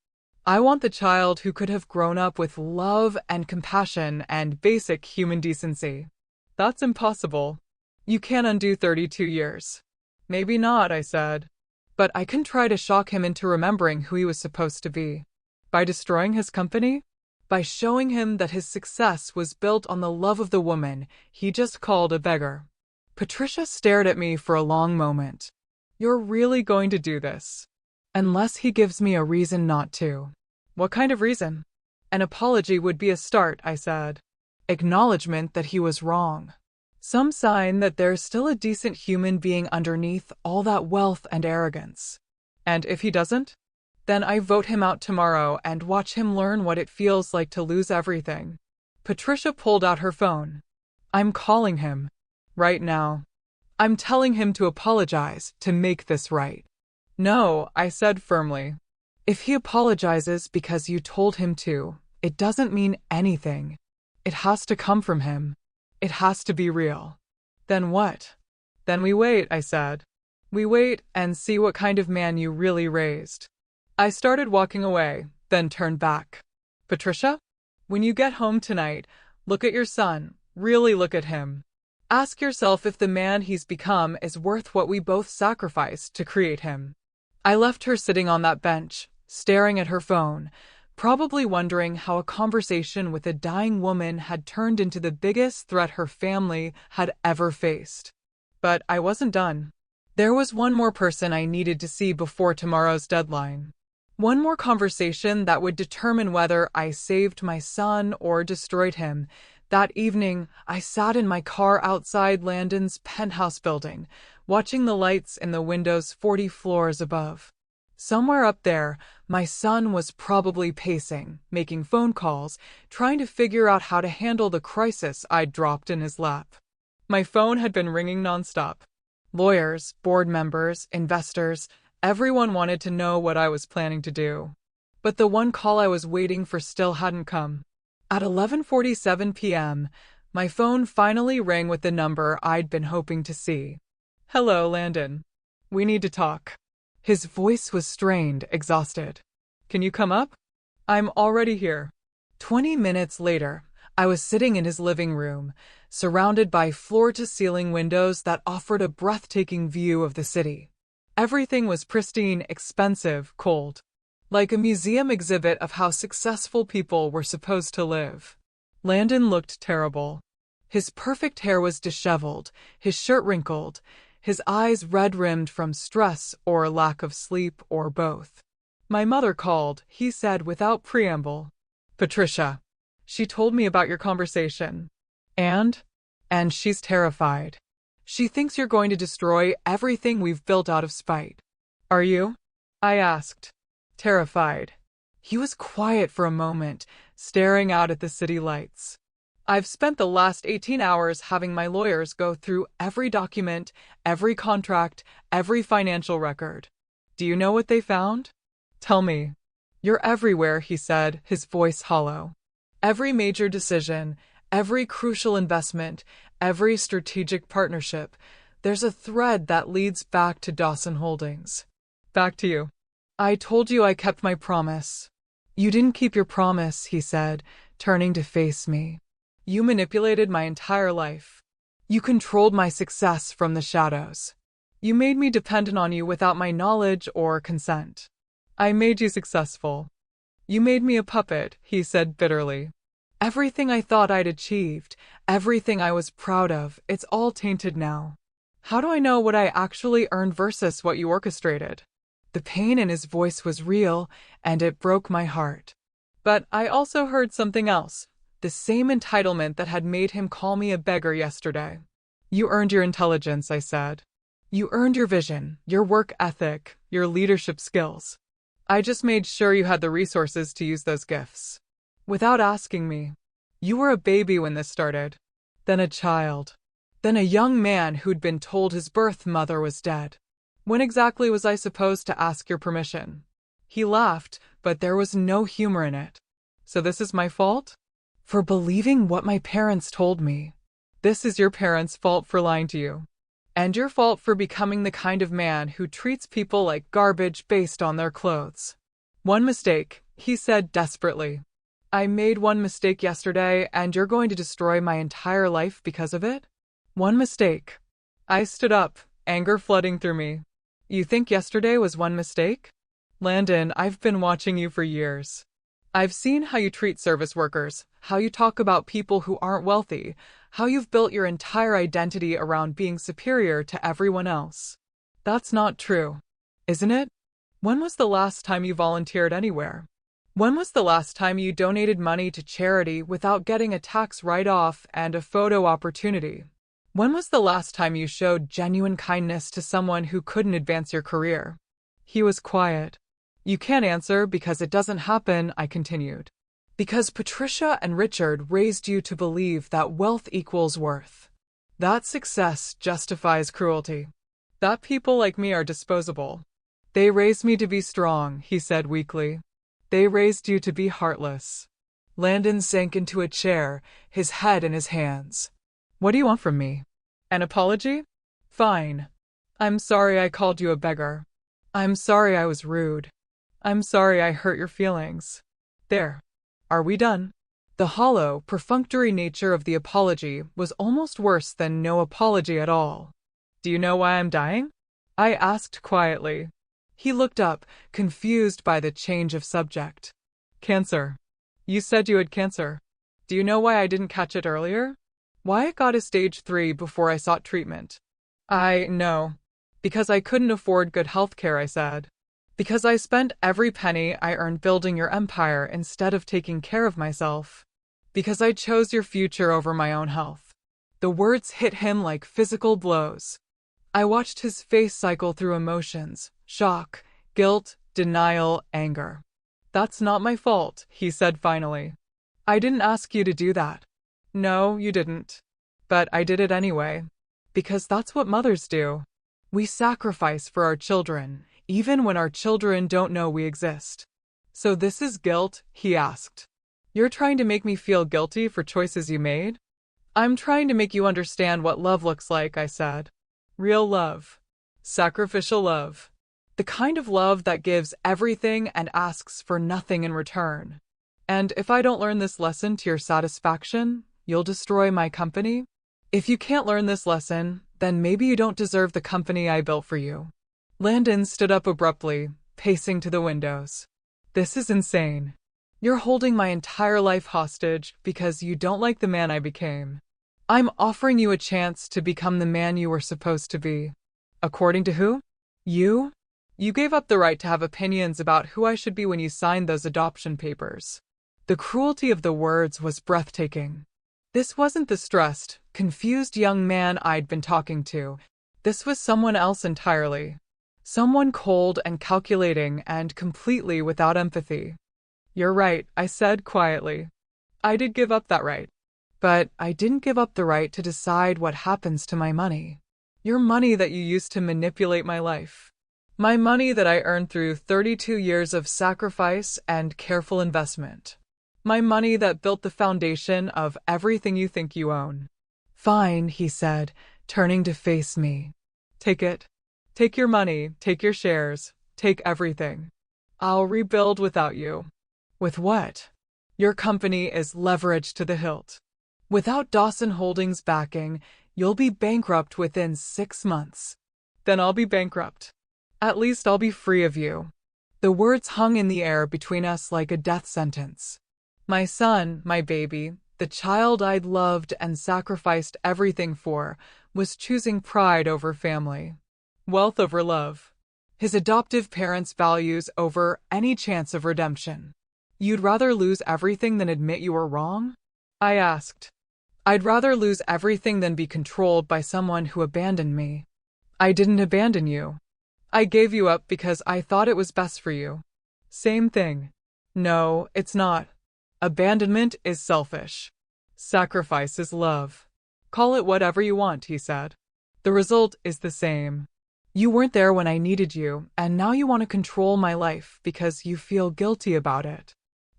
I want the child who could have grown up with love and compassion and basic human decency. That's impossible. You can't undo 32 years. Maybe not, I said. But I can try to shock him into remembering who he was supposed to be. By destroying his company? By showing him that his success was built on the love of the woman he just called a beggar. Patricia stared at me for a long moment. You're really going to do this? Unless he gives me a reason not to. What kind of reason? An apology would be a start, I said. Acknowledgement that he was wrong. Some sign that there's still a decent human being underneath all that wealth and arrogance. And if he doesn't? Then I vote him out tomorrow and watch him learn what it feels like to lose everything. Patricia pulled out her phone. I'm calling him. Right now. I'm telling him to apologize, to make this right. No, I said firmly. If he apologizes because you told him to, it doesn't mean anything. It has to come from him. It has to be real. Then what? Then we wait, I said. We wait and see what kind of man you really raised. I started walking away, then turned back. Patricia? When you get home tonight, look at your son. Really look at him. Ask yourself if the man he's become is worth what we both sacrificed to create him. I left her sitting on that bench, staring at her phone, probably wondering how a conversation with a dying woman had turned into the biggest threat her family had ever faced. But I wasn't done. There was one more person I needed to see before tomorrow's deadline. One more conversation that would determine whether I saved my son or destroyed him. That evening, I sat in my car outside Landon's penthouse building, watching the lights in the windows 40 floors above. Somewhere up there, my son was probably pacing, making phone calls, trying to figure out how to handle the crisis I'd dropped in his lap. My phone had been ringing nonstop. Lawyers, board members, investors, everyone wanted to know what I was planning to do. But the one call I was waiting for still hadn't come. At 11:47 p.m., my phone finally rang with the number I'd been hoping to see. Hello, Landon. We need to talk. His voice was strained, exhausted. Can you come up? I'm already here. 20 minutes later, I was sitting in his living room, surrounded by floor-to-ceiling windows that offered a breathtaking view of the city. Everything was pristine, expensive, cold. Like a museum exhibit of how successful people were supposed to live. Landon looked terrible. His perfect hair was disheveled, his shirt wrinkled, his eyes red-rimmed from stress or lack of sleep or both. My mother called, he said without preamble. Patricia. She told me about your conversation. And she's terrified. She thinks you're going to destroy everything we've built out of spite. Are you? I asked. Terrified. He was quiet for a moment, staring out at the city lights. I've spent the last 18 hours having my lawyers go through every document, every contract, every financial record. Do you know what they found? Tell me. You're everywhere, he said, his voice hollow. Every major decision, every crucial investment, every strategic partnership, there's a thread that leads back to Dawson Holdings. Back to you. I told you I kept my promise. You didn't keep your promise, he said, turning to face me. You manipulated my entire life. You controlled my success from the shadows. You made me dependent on you without my knowledge or consent. I made you successful. You made me a puppet, he said bitterly. Everything I thought I'd achieved, everything I was proud of, it's all tainted now. How do I know what I actually earned versus what you orchestrated? The pain in his voice was real, and it broke my heart. But I also heard something else, the same entitlement that had made him call me a beggar yesterday. You earned your intelligence, I said. You earned your vision, your work ethic, your leadership skills. I just made sure you had the resources to use those gifts. Without asking me. You were a baby when this started. Then a child. Then a young man who'd been told his birth mother was dead. When exactly was I supposed to ask your permission? He laughed, but there was no humor in it. So this is my fault? For believing what my parents told me. This is your parents' fault for lying to you. And your fault for becoming the kind of man who treats people like garbage based on their clothes. One mistake, he said desperately. I made one mistake yesterday, and you're going to destroy my entire life because of it? One mistake. I stood up, anger flooding through me. You think yesterday was one mistake? Landon, I've been watching you for years. I've seen how you treat service workers, how you talk about people who aren't wealthy, how you've built your entire identity around being superior to everyone else. That's not true, isn't it? When was the last time you volunteered anywhere? When was the last time you donated money to charity without getting a tax write-off and a photo opportunity? When was the last time you showed genuine kindness to someone who couldn't advance your career? He was quiet. You can't answer because it doesn't happen, I continued. Because Patricia and Richard raised you to believe that wealth equals worth. That success justifies cruelty. That people like me are disposable. They raised me to be strong, he said weakly. They raised you to be heartless. Landon sank into a chair, his head in his hands. What do you want from me? An apology? Fine. I'm sorry I called you a beggar. I'm sorry I was rude. I'm sorry I hurt your feelings. There. Are we done? The hollow, perfunctory nature of the apology was almost worse than no apology at all. Do you know why I'm dying? I asked quietly. He looked up, confused by the change of subject. Cancer. You said you had cancer. Do you know why I didn't catch it earlier? Why it got a stage 3 before I sought treatment? I know. Because I couldn't afford good health care, I said. Because I spent every penny I earned building your empire instead of taking care of myself. Because I chose your future over my own health. The words hit him like physical blows. I watched his face cycle through emotions, shock, guilt, denial, anger. That's not my fault, he said finally. I didn't ask you to do that. No, you didn't. But I did it anyway. Because that's what mothers do. We sacrifice for our children, even when our children don't know we exist. So this is guilt? He asked. You're trying to make me feel guilty for choices you made? I'm trying to make you understand what love looks like, I said. Real love. Sacrificial love. The kind of love that gives everything and asks for nothing in return. And if I don't learn this lesson to your satisfaction, you'll destroy my company? If you can't learn this lesson, then maybe you don't deserve the company I built for you. Landon stood up abruptly, pacing to the windows. This is insane. You're holding my entire life hostage because you don't like the man I became. I'm offering you a chance to become the man you were supposed to be. According to who? You? You gave up the right to have opinions about who I should be when you signed those adoption papers. The cruelty of the words was breathtaking. This wasn't the stressed, confused young man I'd been talking to. This was someone else entirely. Someone cold and calculating and completely without empathy. You're right, I said quietly. I did give up that right. But I didn't give up the right to decide what happens to my money. Your money that you used to manipulate my life. My money that I earned through 32 years of sacrifice and careful investment. My money that built the foundation of everything you think you own. Fine, he said, turning to face me. Take it. Take your money, take your shares, take everything. I'll rebuild without you. With what? Your company is leveraged to the hilt. Without Dawson Holdings backing, you'll be bankrupt within 6 months. Then I'll be bankrupt. At least I'll be free of you. The words hung in the air between us like a death sentence. My son, my baby, the child I'd loved and sacrificed everything for, was choosing pride over family. Wealth over love. His adoptive parents' values over any chance of redemption. You'd rather lose everything than admit you were wrong? I asked. I'd rather lose everything than be controlled by someone who abandoned me. I didn't abandon you. I gave you up because I thought it was best for you. Same thing. No, it's not. Abandonment is selfish. Sacrifice is love. Call it whatever you want, he said. The result is the same. You weren't there when I needed you, and now you want to control my life because you feel guilty about it.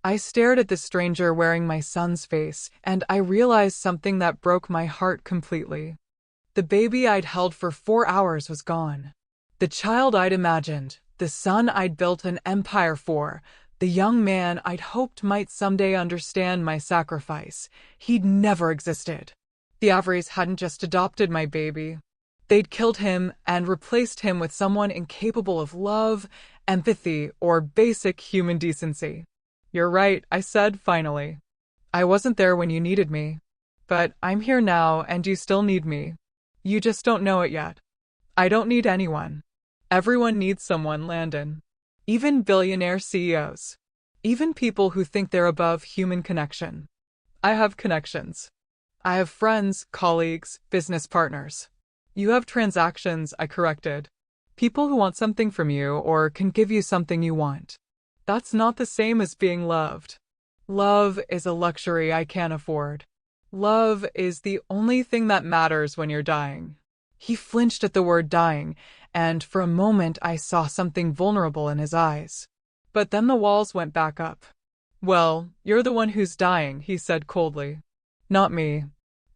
I stared at the stranger wearing my son's face, and I realized something that broke my heart completely. The baby I'd held for 4 hours was gone. The child I'd imagined, the son I'd built an empire for, the young man I'd hoped might someday understand my sacrifice, he'd never existed. The Averies hadn't just adopted my baby. They'd killed him and replaced him with someone incapable of love, empathy, or basic human decency. You're right, I said finally. I wasn't there when you needed me. But I'm here now and you still need me. You just don't know it yet. I don't need anyone. Everyone needs someone, Landon. Even billionaire CEOs. Even people who think they're above human connection. I have connections. I have friends, colleagues, business partners. You have transactions, I corrected. People who want something from you or can give you something you want. That's not the same as being loved. Love is a luxury I can't afford. Love is the only thing that matters when you're dying. He flinched at the word dying, and for a moment I saw something vulnerable in his eyes. But then the walls went back up. "Well, you're the one who's dying," he said coldly. "Not me."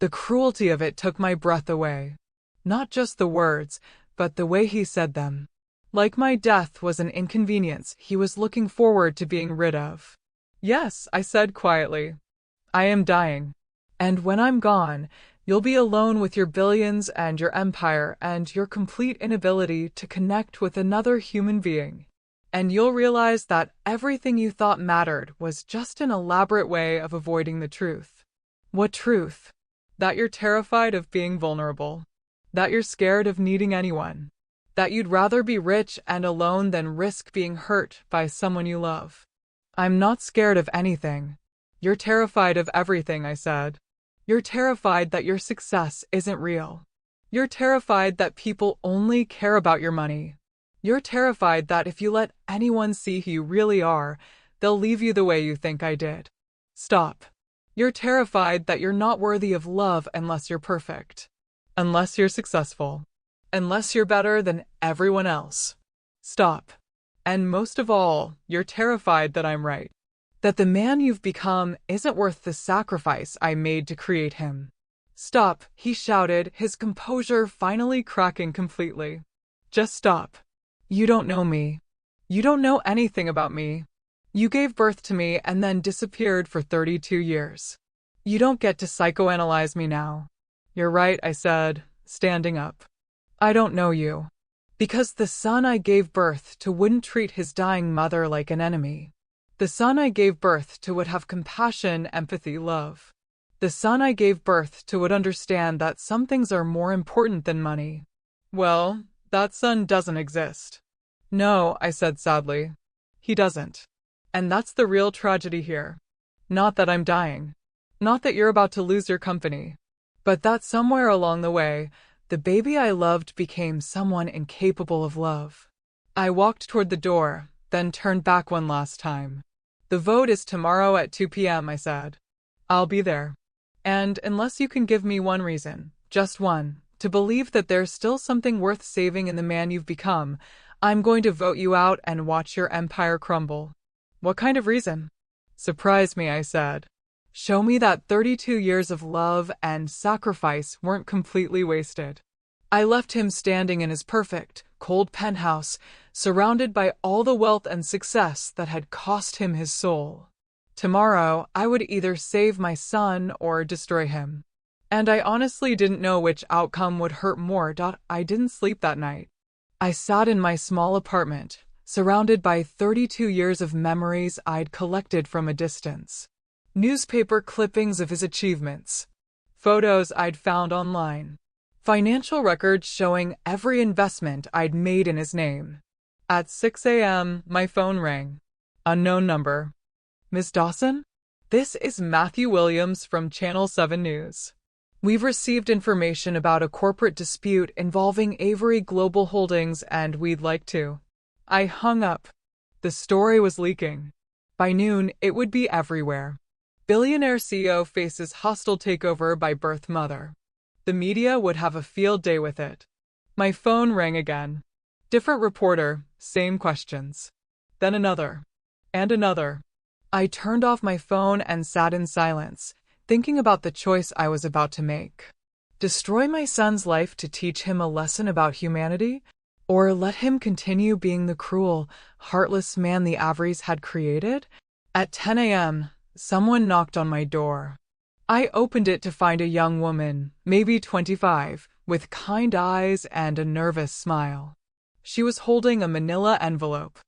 The cruelty of it took my breath away. Not just the words, but the way he said them. Like my death was an inconvenience he was looking forward to being rid of. "Yes," I said quietly. "I am dying. And when I'm gone, you'll be alone with your billions and your empire and your complete inability to connect with another human being. And you'll realize that everything you thought mattered was just an elaborate way of avoiding the truth." "What truth?" "That you're terrified of being vulnerable. That you're scared of needing anyone. That you'd rather be rich and alone than risk being hurt by someone you love." "I'm not scared of anything." "You're terrified of everything," I said. "You're terrified that your success isn't real. You're terrified that people only care about your money. You're terrified that if you let anyone see who you really are, they'll leave you the way you think I did. Stop. You're terrified that you're not worthy of love unless you're perfect. Unless you're successful. Unless you're better than everyone else. Stop. And most of all, you're terrified that I'm right. That the man you've become isn't worth the sacrifice I made to create him." "Stop," he shouted, his composure finally cracking completely. "Just stop. You don't know me. You don't know anything about me. You gave birth to me and then disappeared for 32 years. You don't get to psychoanalyze me now." "You're right," I said, standing up. "I don't know you. Because the son I gave birth to wouldn't treat his dying mother like an enemy. The son I gave birth to would have compassion, empathy, love. The son I gave birth to would understand that some things are more important than money." "Well, that son doesn't exist." "No," I said sadly. "He doesn't. And that's the real tragedy here. Not that I'm dying. Not that you're about to lose your company. But that somewhere along the way, the baby I loved became someone incapable of love." I walked toward the door, then turned back one last time. "The vote is tomorrow at 2 p.m., I said. "I'll be there. And unless you can give me one reason, just one, to believe that there's still something worth saving in the man you've become, I'm going to vote you out and watch your empire crumble." "What kind of reason?" "Surprise me," I said. "Show me that 32 years of love and sacrifice weren't completely wasted." I left him standing in his perfect, cold penthouse, surrounded by all the wealth and success that had cost him his soul. Tomorrow, I would either save my son or destroy him. And I honestly didn't know which outcome would hurt more. I didn't sleep that night. I sat in my small apartment, surrounded by 32 years of memories I'd collected from a distance. Newspaper clippings of his achievements. Photos I'd found online. Financial records showing every investment I'd made in his name. At 6 a.m., my phone rang. Unknown number. "Miss Dawson? This is Matthew Williams from Channel 7 News. We've received information about a corporate dispute involving Avery Global Holdings and we'd like to." I hung up. The story was leaking. By noon, it would be everywhere. Billionaire CEO faces hostile takeover by birth mother. The media would have a field day with it. My phone rang again. Different reporter, same questions. Then another. And another. I turned off my phone and sat in silence, thinking about the choice I was about to make. Destroy my son's life to teach him a lesson about humanity? Or let him continue being the cruel, heartless man the Averys had created? At 10 a.m., someone knocked on my door. I opened it to find a young woman, maybe 25, with kind eyes and a nervous smile. She was holding a manila envelope.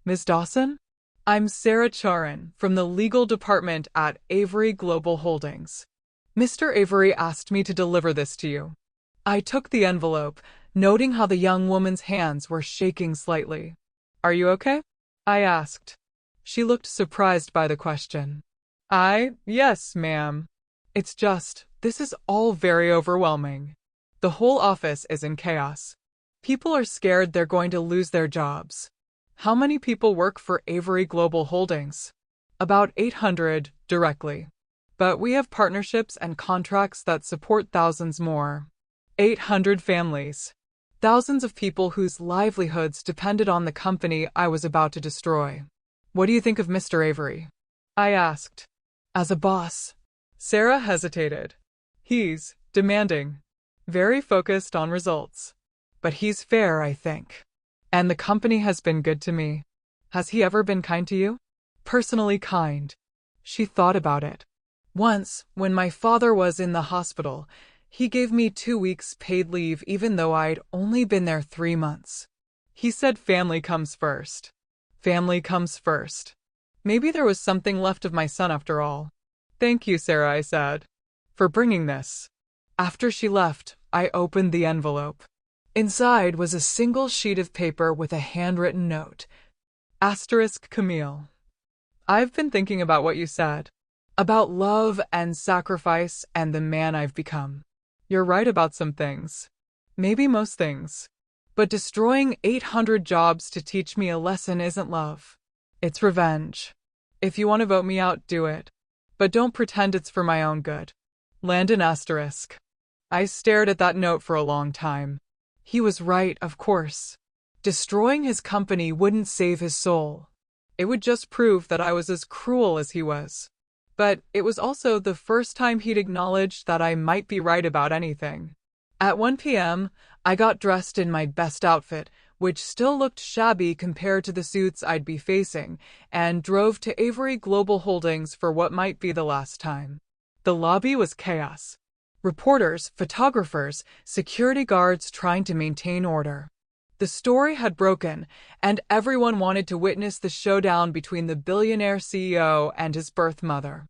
"Miss Dawson? I'm Sarah Charan from the legal department at Avery Global Holdings. Mr. Avery asked me to deliver this to you." I took the envelope, noting how the young woman's hands were shaking slightly. "Are you okay?" I asked. She looked surprised by the question. Yes, ma'am. It's just, this is all very overwhelming. The whole office is in chaos. People are scared they're going to lose their jobs. How many people work for Avery Global Holdings? About 800, directly. But we have partnerships and contracts that support thousands more. 800 families. Thousands of people whose livelihoods depended on the company I was about to destroy. What do you think of Mr. Avery? I asked. As a boss. Sarah hesitated. He's demanding. Very focused on results. But he's fair, I think. And the company has been good to me. Has he ever been kind to you? Personally kind. She thought about it. Once, when my father was in the hospital, he gave me 2 weeks paid leave even though I'd only been there 3 months. He said family comes first. Family comes first. Maybe there was something left of my son after all. Thank you, Sarah, I said, for bringing this. After she left, I opened the envelope. Inside was a single sheet of paper with a handwritten note. Asterisk Camille. I've been thinking about what you said. About love and sacrifice and the man I've become. You're right about some things. Maybe most things. But destroying 800 jobs to teach me a lesson isn't love. It's revenge. If you want to vote me out, do it. But don't pretend it's for my own good. Landon asterisk. I stared at that note for a long time. He was right, of course. Destroying his company wouldn't save his soul. It would just prove that I was as cruel as he was. But it was also the first time he'd acknowledged that I might be right about anything. At 1 p.m., I got dressed in my best outfit, which still looked shabby compared to the suits I'd be facing, and drove to Avery Global Holdings for what might be the last time. The lobby was chaos. Reporters, photographers, security guards trying to maintain order. The story had broken, and everyone wanted to witness the showdown between the billionaire CEO and his birth mother.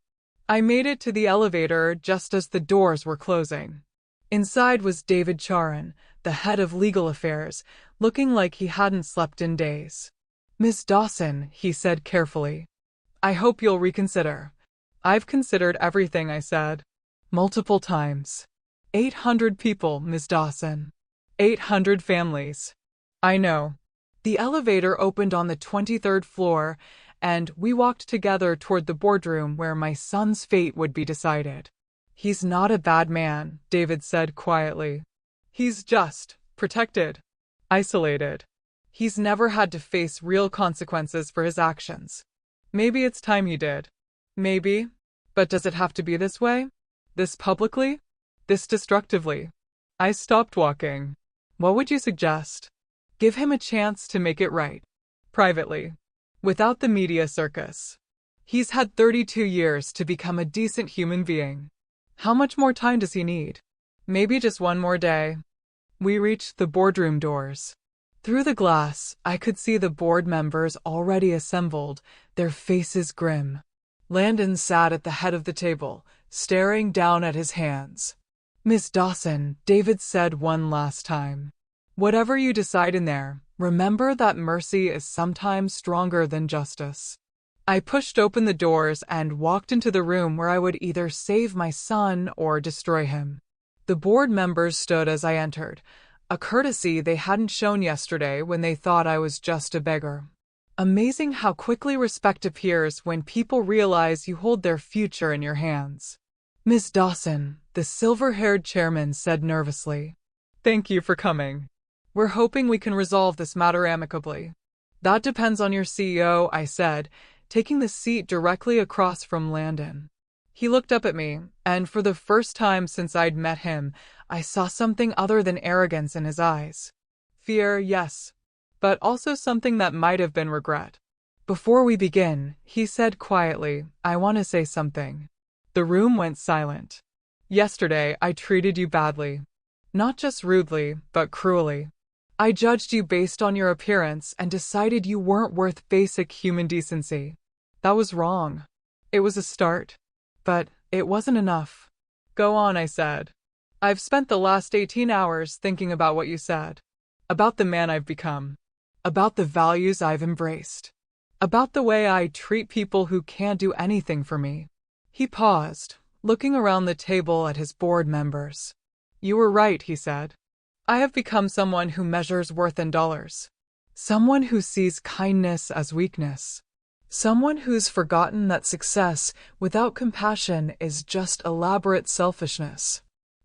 I made it to the elevator just as the doors were closing. Inside was David Charan, the head of legal affairs, looking like he hadn't slept in days. Miss Dawson, he said carefully. I hope you'll reconsider. I've considered everything, I said. Multiple times. 800 people, Miss Dawson. 800 families. I know. The elevator opened on the 23rd floor, and we walked together toward the boardroom where my son's fate would be decided. He's not a bad man, David said quietly. He's just protected, isolated. He's never had to face real consequences for his actions. Maybe it's time he did. Maybe. But does it have to be this way? This publicly? This destructively? I stopped walking. What would you suggest? Give him a chance to make it right. Privately. Without the media circus. He's had 32 years to become a decent human being. How much more time does he need? Maybe just one more day. We reached the boardroom doors. Through the glass, I could see the board members already assembled, their faces grim. Landon sat at the head of the table, staring down at his hands. Miss Dawson, David said one last time. Whatever you decide in there, remember that mercy is sometimes stronger than justice. I pushed open the doors and walked into the room where I would either save my son or destroy him. The board members stood as I entered, a courtesy they hadn't shown yesterday when they thought I was just a beggar. Amazing how quickly respect appears when people realize you hold their future in your hands. Miss Dawson, the silver-haired chairman said nervously. Thank you for coming. We're hoping we can resolve this matter amicably. That depends on your CEO, I said, taking the seat directly across from Landon. He looked up at me, and for the first time since I'd met him, I saw something other than arrogance in his eyes. Fear, yes, but also something that might have been regret. Before we begin, he said quietly, I want to say something. The room went silent. Yesterday, I treated you badly. Not just rudely, but cruelly. I judged you based on your appearance and decided you weren't worth basic human decency. That was wrong. It was a start. But it wasn't enough. Go on, I said. I've spent the last 18 hours thinking about what you said. About the man I've become. About the values I've embraced. About the way I treat people who can't do anything for me. He paused, looking around the table at his board members. You were right, he said. I have become someone who measures worth in dollars. Someone who sees kindness as weakness. Someone who's forgotten that success without compassion is just elaborate selfishness.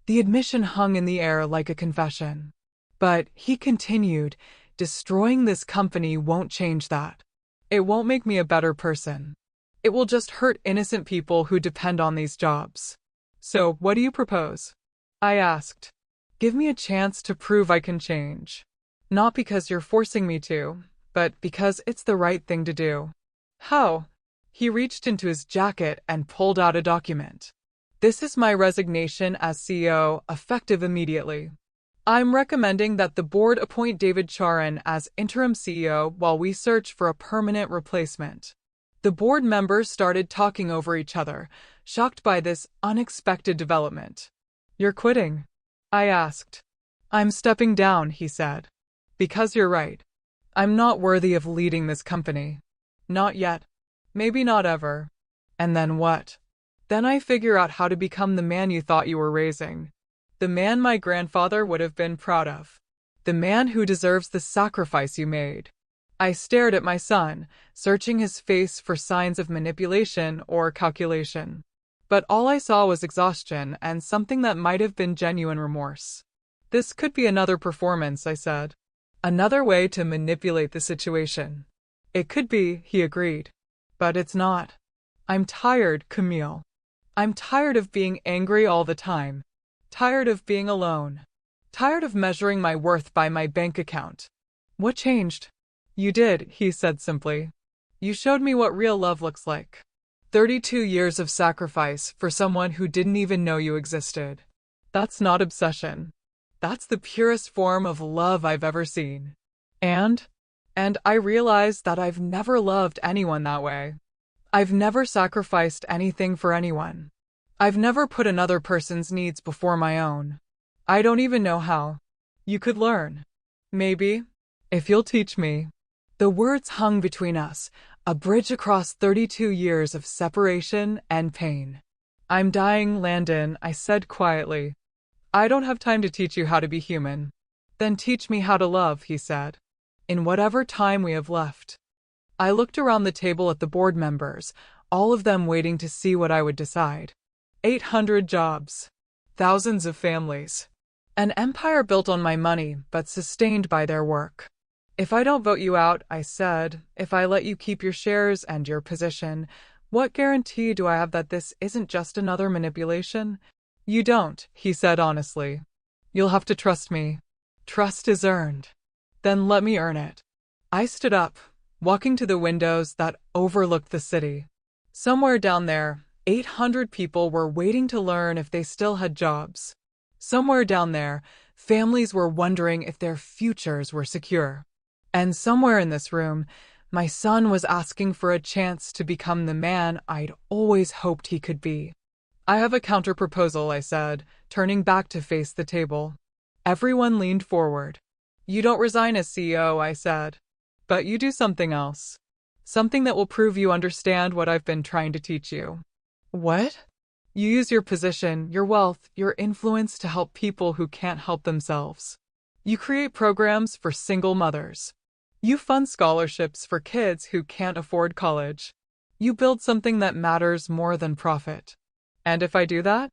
The admission hung in the air like a confession. But, he continued, destroying this company won't change that. It won't make me a better person. It will just hurt innocent people who depend on these jobs. So, what do you propose? I asked. Give me a chance to prove I can change. Not because you're forcing me to, but because it's the right thing to do. How? He reached into his jacket and pulled out a document. This is my resignation as CEO, effective immediately. I'm recommending that the board appoint David Charan as interim CEO while we search for a permanent replacement. The board members started talking over each other, shocked by this unexpected development. You're quitting? I asked. I'm stepping down, he said. Because you're right. I'm not worthy of leading this company. Not yet. Maybe not ever. And then what? Then I figure out how to become the man you thought you were raising. The man my grandfather would have been proud of. The man who deserves the sacrifice you made. I stared at my son, searching his face for signs of manipulation or calculation. But all I saw was exhaustion and something that might have been genuine remorse. This could be another performance, I said. Another way to manipulate the situation. It could be, he agreed. But it's not. I'm tired, Camille. I'm tired of being angry all the time. Tired of being alone. Tired of measuring my worth by my bank account. What changed? You did, he said simply. You showed me what real love looks like. 32 years of sacrifice for someone who didn't even know you existed. That's not obsession. That's the purest form of love I've ever seen. And I realized that I've never loved anyone that way. I've never sacrificed anything for anyone. I've never put another person's needs before my own. I don't even know how. You could learn. Maybe. If you'll teach me. The words hung between us, a bridge across 32 years of separation and pain. I'm dying, Landon, I said quietly. I don't have time to teach you how to be human. Then teach me how to love, he said. In whatever time we have left. I looked around the table at the board members, all of them waiting to see what I would decide. 800 jobs. Thousands of families. An empire built on my money, but sustained by their work. If I don't vote you out, I said, if I let you keep your shares and your position, what guarantee do I have that this isn't just another manipulation? You don't, he said honestly. You'll have to trust me. Trust is earned. Then let me earn it. I stood up, walking to the windows that overlooked the city. Somewhere down there, 800 people were waiting to learn if they still had jobs. Somewhere down there, families were wondering if their futures were secure. And somewhere in this room, my son was asking for a chance to become the man I'd always hoped he could be. I have a counter-proposal, I said, turning back to face the table. Everyone leaned forward. You don't resign as CEO, I said. But you do something else. Something that will prove you understand what I've been trying to teach you. What? You use your position, your wealth, your influence to help people who can't help themselves. You create programs for single mothers. You fund scholarships for kids who can't afford college. You build something that matters more than profit. And if I do that,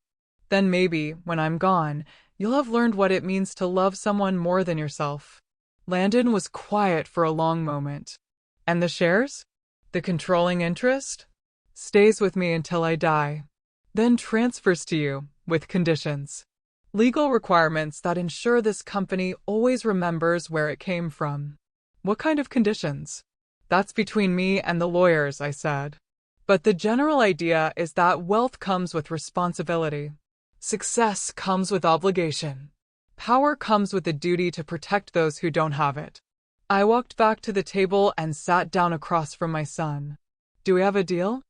then maybe, when I'm gone, you'll have learned what it means to love someone more than yourself. Landon was quiet for a long moment. And the shares? The controlling interest? Stays with me until I die. Then transfers to you, with conditions. Legal requirements that ensure this company always remembers where it came from. What kind of conditions? That's between me and the lawyers, I said. But the general idea is that wealth comes with responsibility. Success comes with obligation. Power comes with the duty to protect those who don't have it. I walked back to the table and sat down across from my son. Do we have a deal?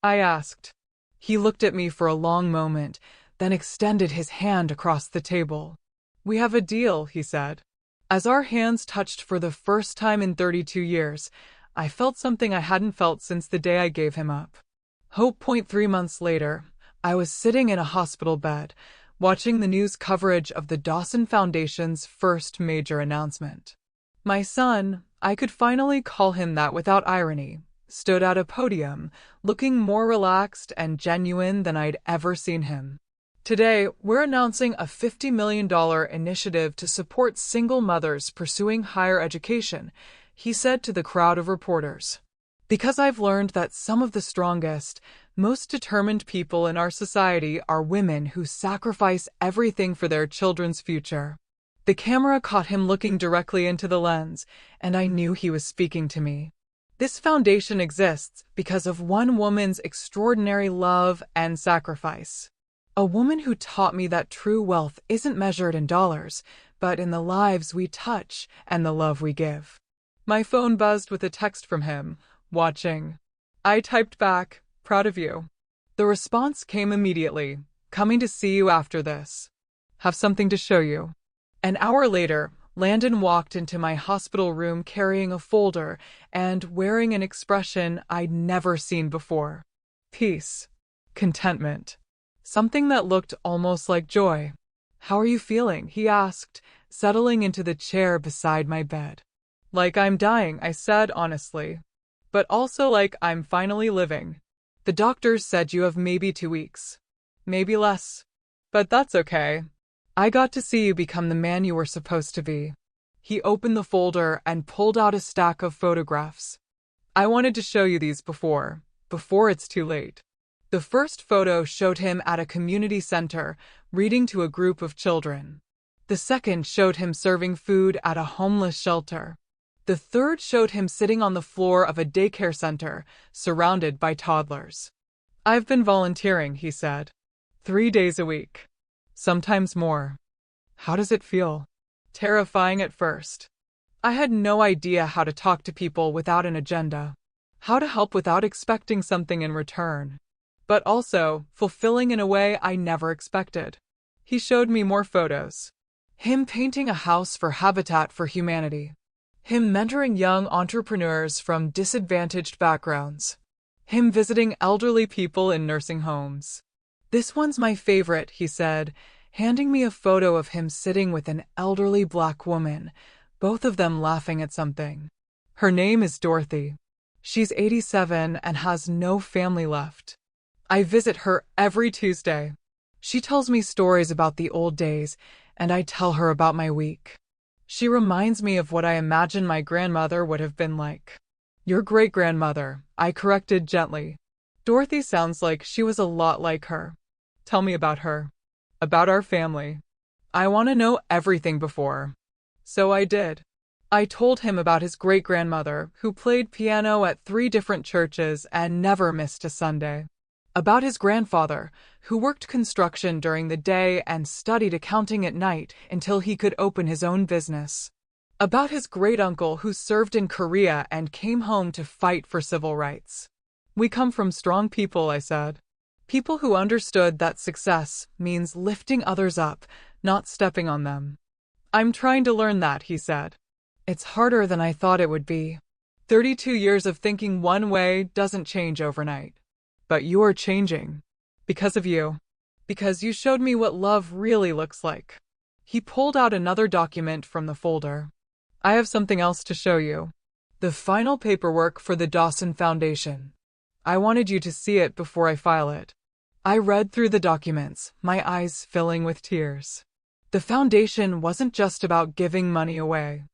I asked. He looked at me for a long moment, then extended his hand across the table. We have a deal, he said. As our hands touched for the first time in 32 years, I felt something I hadn't felt since the day I gave him up. Hope. 3 months later, I was sitting in a hospital bed, watching the news coverage of the Dawson Foundation's first major announcement. My son, I could finally call him that without irony, stood at a podium, looking more relaxed and genuine than I'd ever seen him. Today, we're announcing a $50 million initiative to support single mothers pursuing higher education, he said to the crowd of reporters. Because I've learned that some of the strongest, most determined people in our society are women who sacrifice everything for their children's future. The camera caught him looking directly into the lens, and I knew he was speaking to me. This foundation exists because of one woman's extraordinary love and sacrifice. A woman who taught me that true wealth isn't measured in dollars, but in the lives we touch and the love we give. My phone buzzed with a text from him. Watching. I typed back, proud of you. The response came immediately. Coming to see you after this. Have something to show you. An hour later, Landon walked into my hospital room carrying a folder and wearing an expression I'd never seen before. Peace. Contentment. Something that looked almost like joy. How are you feeling? He asked, settling into the chair beside my bed. Like I'm dying, I said honestly. But also like I'm finally living. The doctors said you have maybe 2 weeks. Maybe less. But that's okay. I got to see you become the man you were supposed to be. He opened the folder and pulled out a stack of photographs. I wanted to show you these before it's too late. The first photo showed him at a community center, reading to a group of children. The second showed him serving food at a homeless shelter. The third showed him sitting on the floor of a daycare center, surrounded by toddlers. I've been volunteering, he said. 3 days a week. Sometimes more. How does it feel? Terrifying at first. I had no idea how to talk to people without an agenda. How to help without expecting something in return. But also, fulfilling in a way I never expected. He showed me more photos. Him painting a house for Habitat for Humanity. Him mentoring young entrepreneurs from disadvantaged backgrounds. Him visiting elderly people in nursing homes. This one's my favorite, he said, handing me a photo of him sitting with an elderly black woman, both of them laughing at something. Her name is Dorothy. She's 87 and has no family left. I visit her every Tuesday. She tells me stories about the old days, and I tell her about my week. She reminds me of what I imagine my grandmother would have been like. Your great-grandmother, I corrected gently. Dorothy sounds like she was a lot like her. Tell me about her. About our family. I want to know everything before. So I did. I told him about his great-grandmother, who played piano at 3 different churches and never missed a Sunday. About his grandfather, who worked construction during the day and studied accounting at night until he could open his own business. About his great-uncle who served in Korea and came home to fight for civil rights. We come from strong people, I said. People who understood that success means lifting others up, not stepping on them. I'm trying to learn that, he said. It's harder than I thought it would be. 32 years of thinking one way doesn't change overnight. But you're changing. Because of you. Because you showed me what love really looks like. He pulled out another document from the folder. I have something else to show you. The final paperwork for the Dawson Foundation. I wanted you to see it before I file it. I read through the documents, my eyes filling with tears. The foundation wasn't just about giving money away.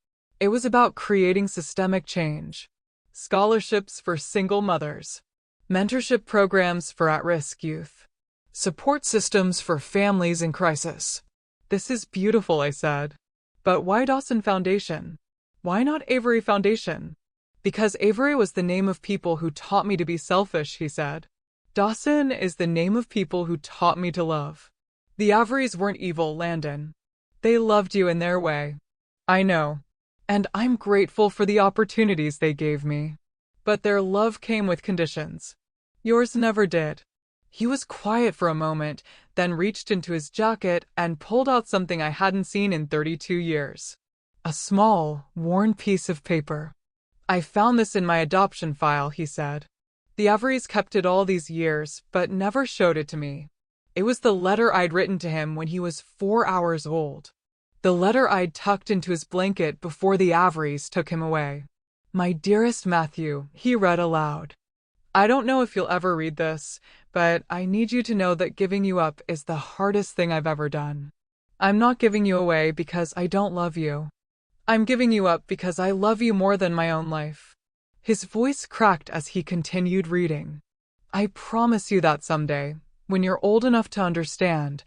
It was about creating systemic change. Scholarships for single mothers. Mentorship programs for at-risk youth. Support systems for families in crisis. This is beautiful, I said. But why Dawson Foundation? Why not Avery Foundation? Because Avery was the name of people who taught me to be selfish, he said. Dawson is the name of people who taught me to love. The Averys weren't evil, Landon. They loved you in their way. I know. And I'm grateful for the opportunities they gave me. But their love came with conditions. Yours never did. He was quiet for a moment, then reached into his jacket and pulled out something I hadn't seen in 32 years. A small, worn piece of paper. I found this in my adoption file, he said. The Averys kept it all these years, but never showed it to me. It was the letter I'd written to him when he was 4 hours old. The letter I'd tucked into his blanket before the Averys took him away. My dearest Matthew, he read aloud. I don't know if you'll ever read this, but I need you to know that giving you up is the hardest thing I've ever done. I'm not giving you away because I don't love you. I'm giving you up because I love you more than my own life." His voice cracked as he continued reading. "I promise you that someday, when you're old enough to understand,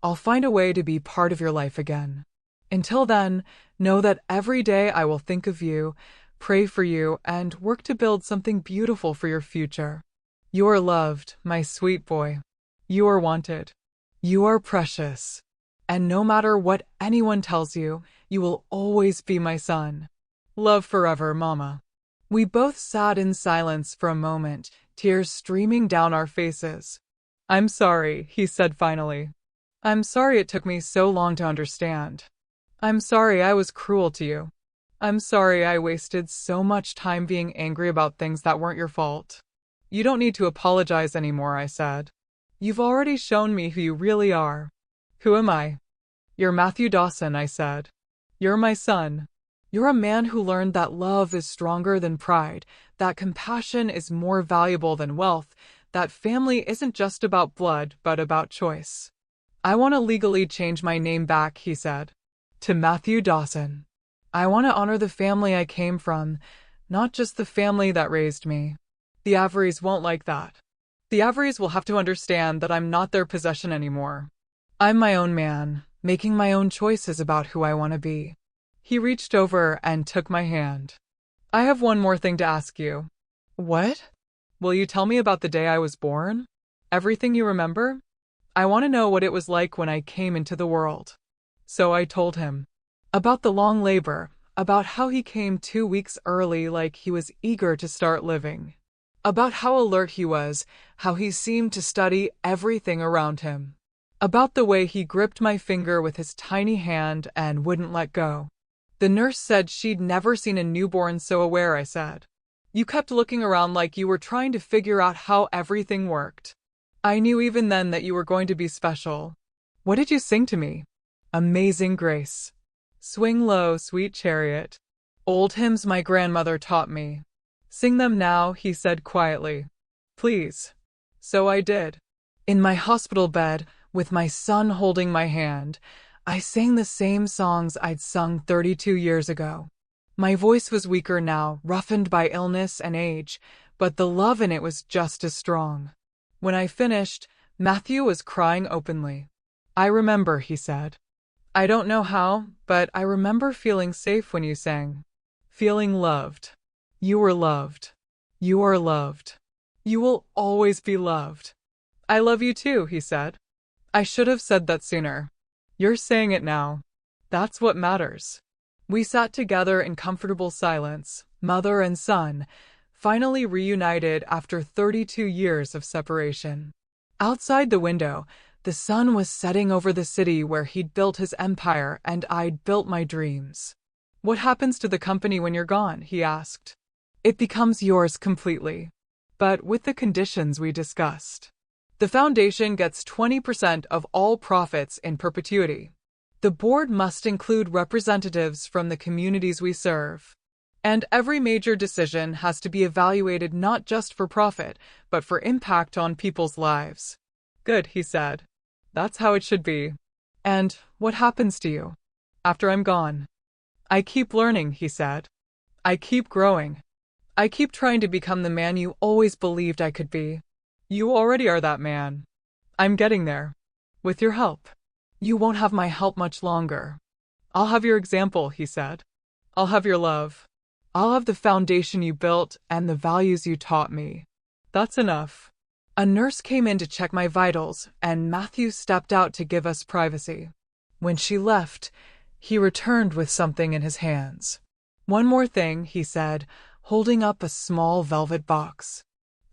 I'll find a way to be part of your life again. Until then, know that every day I will think of you, pray for you, and work to build something beautiful for your future. You are loved, my sweet boy. You are wanted. You are precious. And no matter what anyone tells you, you will always be my son. Love forever, Mama." We both sat in silence for a moment, tears streaming down our faces. "I'm sorry," he said finally. "I'm sorry it took me so long to understand. I'm sorry I was cruel to you. I'm sorry I wasted so much time being angry about things that weren't your fault." "You don't need to apologize anymore," I said. "You've already shown me who you really are." "Who am I?" "You're Matthew Dawson," I said. "You're my son. You're a man who learned that love is stronger than pride, that compassion is more valuable than wealth, that family isn't just about blood, but about choice." "I want to legally change my name back," he said, "to Matthew Dawson. I want to honor the family I came from, not just the family that raised me. The Averys won't like that. The Averys will have to understand that I'm not their possession anymore. I'm my own man, making my own choices about who I want to be." He reached over and took my hand. "I have one more thing to ask you." "What?" "Will you tell me about the day I was born? Everything you remember? I want to know what it was like when I came into the world." So I told him. About the long labor, about how he came 2 weeks early like he was eager to start living. About how alert he was, how he seemed to study everything around him. About the way he gripped my finger with his tiny hand and wouldn't let go. "The nurse said she'd never seen a newborn so aware," I said. "You kept looking around like you were trying to figure out how everything worked. I knew even then that you were going to be special." "What did you sing to me?" "Amazing Grace. Swing Low, Sweet Chariot. Old hymns my grandmother taught me." "Sing them now," he said quietly. "Please." So I did. In my hospital bed, with my son holding my hand, I sang the same songs I'd sung 32 years ago. My voice was weaker now, roughened by illness and age, but the love in it was just as strong. When I finished, Matthew was crying openly. "I remember," he said. "I don't know how, but I remember feeling safe when you sang. Feeling loved. You were loved. You are loved. You will always be loved." "I love you too," he said. "I should have said that sooner. You're saying it now. That's what matters." We sat together in comfortable silence, mother and son, finally reunited after 32 years of separation. Outside the window, the sun was setting over the city where he'd built his empire and I'd built my dreams. "What happens to the company when you're gone?" he asked. "It becomes yours completely, but with the conditions we discussed. The foundation gets 20% of all profits in perpetuity. The board must include representatives from the communities we serve. And every major decision has to be evaluated not just for profit, but for impact on people's lives." "Good," he said. "That's how it should be." "And what happens to you after I'm gone?" "I keep learning," he said. "I keep growing. I keep trying to become the man you always believed I could be. You already are that man. I'm getting there. With your help." "You won't have my help much longer." "I'll have your example," he said. "I'll have your love. I'll have the foundation you built and the values you taught me." "That's enough." A nurse came in to check my vitals, and Matthew stepped out to give us privacy. When she left, he returned with something in his hands. "One more thing," he said, holding up a small velvet box.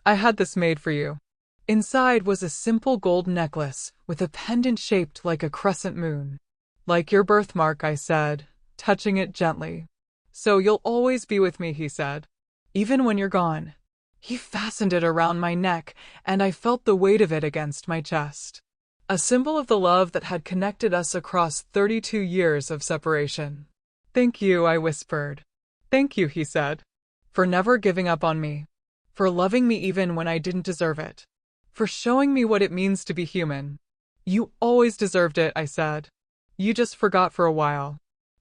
"I had this made for you." Inside was a simple gold necklace with a pendant shaped like a crescent moon. "Like your birthmark," I said, touching it gently. "So you'll always be with me," he said. "Even when you're gone." He fastened it around my neck, and I felt the weight of it against my chest. A symbol of the love that had connected us across 32 years of separation. "Thank you," I whispered. "Thank you," he said, "for never giving up on me. For loving me even when I didn't deserve it. For showing me what it means to be human. You always deserved it, I said. You just forgot for a while.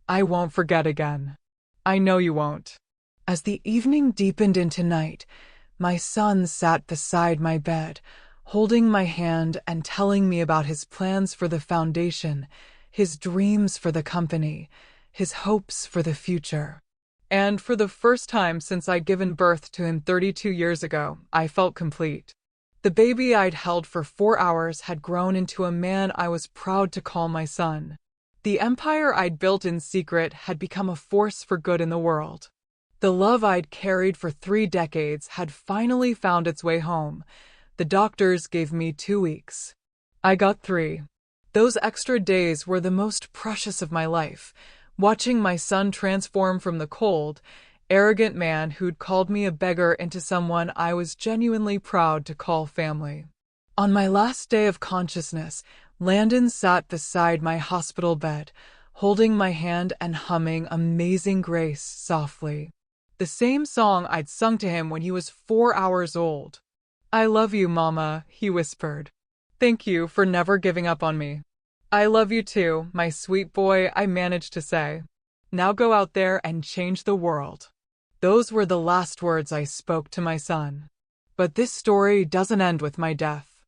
I won't forget again. I know you won't. As the evening deepened into night, my son sat beside my bed, holding my hand and telling me about his plans for the foundation, his dreams for the company, his hopes for the future. And for the first time since I'd given birth to him 32 years ago, I felt complete. The baby I'd held for 4 hours had grown into a man I was proud to call my son. The empire I'd built in secret had become a force for good in the world. The love I'd carried for 3 decades had finally found its way home. The doctors gave me 2 weeks. I got 3. Those extra days were the most precious of my life, watching my son transform from the cold, arrogant man who'd called me a beggar into someone I was genuinely proud to call family. On my last day of consciousness, Landon sat beside my hospital bed, holding my hand and humming Amazing Grace softly. The same song I'd sung to him when he was 4 hours old. I love you, Mama, he whispered. Thank you for never giving up on me. I love you too, my sweet boy, I managed to say. Now go out there and change the world. Those were the last words I spoke to my son. But this story doesn't end with my death.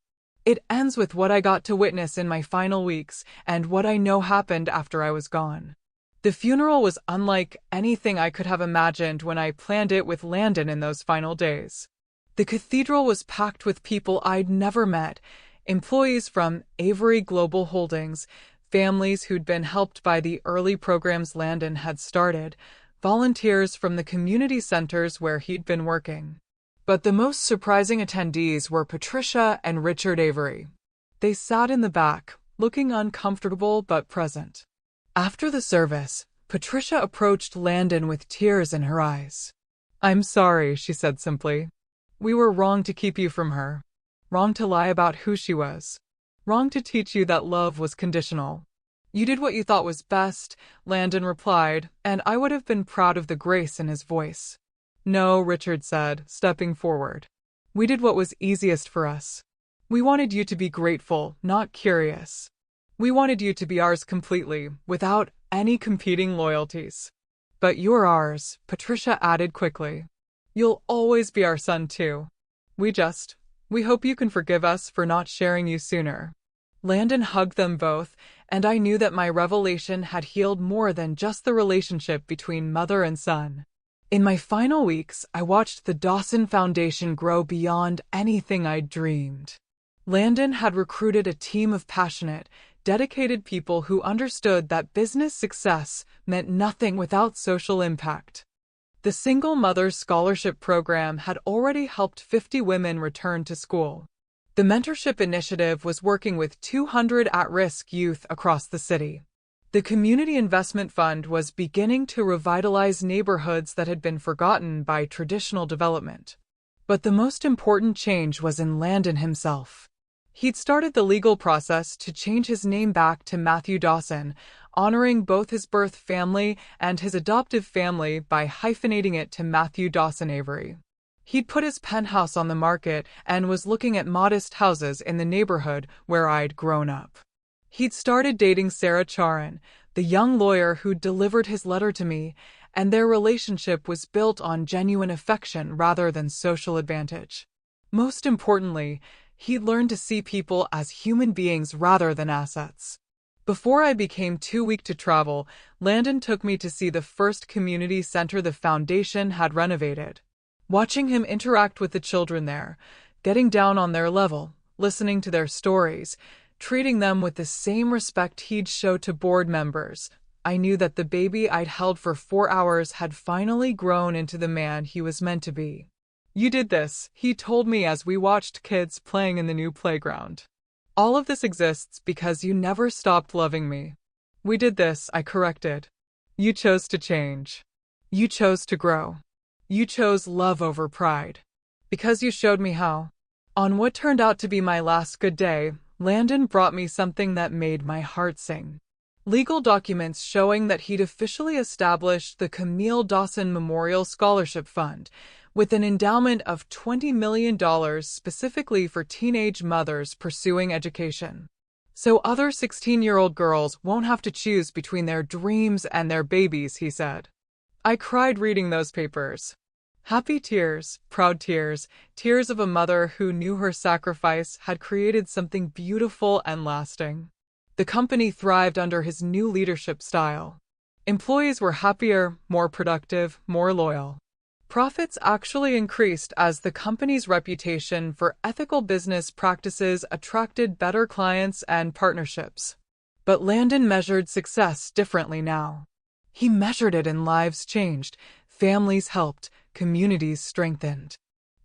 It ends with what I got to witness in my final weeks and what I know happened after I was gone. The funeral was unlike anything I could have imagined when I planned it with Landon in those final days. The cathedral was packed with people I'd never met, employees from Avery Global Holdings, families who'd been helped by the early programs Landon had started, volunteers from the community centers where he'd been working. But the most surprising attendees were Patricia and Richard Avery. They sat in the back, looking uncomfortable but present. After the service, Patricia approached Landon with tears in her eyes. I'm sorry, she said simply. We were wrong to keep you from her. Wrong to lie about who she was. Wrong to teach you that love was conditional. You did what you thought was best, Landon replied, and I would have been proud of the grace in his voice. No, Richard said, stepping forward. We did what was easiest for us. We wanted you to be grateful, not curious. We wanted you to be ours completely, without any competing loyalties. But you're ours, Patricia added quickly. You'll always be our son too. We hope you can forgive us for not sharing you sooner. Landon hugged them both, and I knew that my revelation had healed more than just the relationship between mother and son. In my final weeks, I watched the Dawson Foundation grow beyond anything I'd dreamed. Landon had recruited a team of passionate, dedicated people who understood that business success meant nothing without social impact. The Single Mother Scholarship Program had already helped 50 women return to school. The mentorship initiative was working with 200 at-risk youth across the city. The Community Investment Fund was beginning to revitalize neighborhoods that had been forgotten by traditional development. But the most important change was in Landon himself. He'd started the legal process to change his name back to Matthew Dawson, honoring both his birth family and his adoptive family by hyphenating it to Matthew Dawson Avery. He'd put his penthouse on the market and was looking at modest houses in the neighborhood where I'd grown up. He'd started dating Sarah Charan, the young lawyer who'd delivered his letter to me, and their relationship was built on genuine affection rather than social advantage. Most importantly, he'd learned to see people as human beings rather than assets. Before I became too weak to travel, Landon took me to see the first community center the foundation had renovated. Watching him interact with the children there, getting down on their level, listening to their stories, treating them with the same respect he'd show to board members, I knew that the baby I'd held for 4 hours had finally grown into the man he was meant to be. You did this, he told me as we watched kids playing in the new playground. All of this exists because you never stopped loving me. We did this, I corrected. You chose to change. You chose to grow. You chose love over pride. Because you showed me how. On what turned out to be my last good day, Landon brought me something that made my heart sing. Legal documents showing that he'd officially established the Camille Dawson Memorial Scholarship Fund, with an endowment of $20 million specifically for teenage mothers pursuing education. So other 16-year-old girls won't have to choose between their dreams and their babies, he said. I cried reading those papers. Happy tears, proud tears, tears of a mother who knew her sacrifice had created something beautiful and lasting. The company thrived under his new leadership style. Employees were happier, more productive, more loyal. Profits actually increased as the company's reputation for ethical business practices attracted better clients and partnerships. But Landon measured success differently now. He measured it in lives changed, families helped, communities strengthened.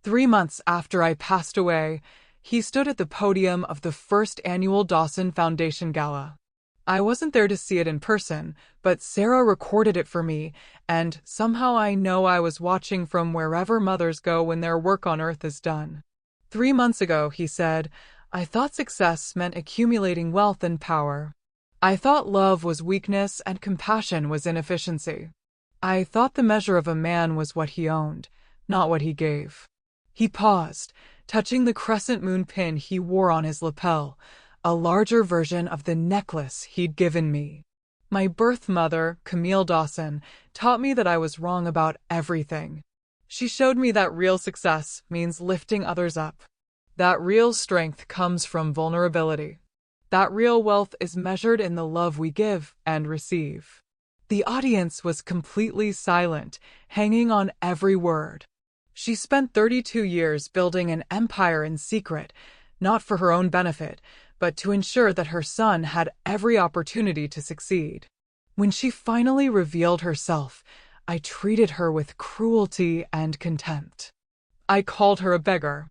3 months after I passed away, he stood at the podium of the first annual Dawson Foundation Gala. I wasn't there to see it in person, but Sarah recorded it for me, and somehow I know I was watching from wherever mothers go when their work on earth is done. 3 months ago, he said, I thought success meant accumulating wealth and power. I thought love was weakness and compassion was inefficiency. I thought the measure of a man was what he owned, not what he gave. He paused, touching the crescent moon pin he wore on his lapel, a larger version of the necklace he'd given me. My birth mother, Camille Dawson, taught me that I was wrong about everything. She showed me that real success means lifting others up. That real strength comes from vulnerability. That real wealth is measured in the love we give and receive. The audience was completely silent, hanging on every word. She spent 32 years building an empire in secret, not for her own benefit, but to ensure that her son had every opportunity to succeed. When she finally revealed herself, I treated her with cruelty and contempt. I called her a beggar.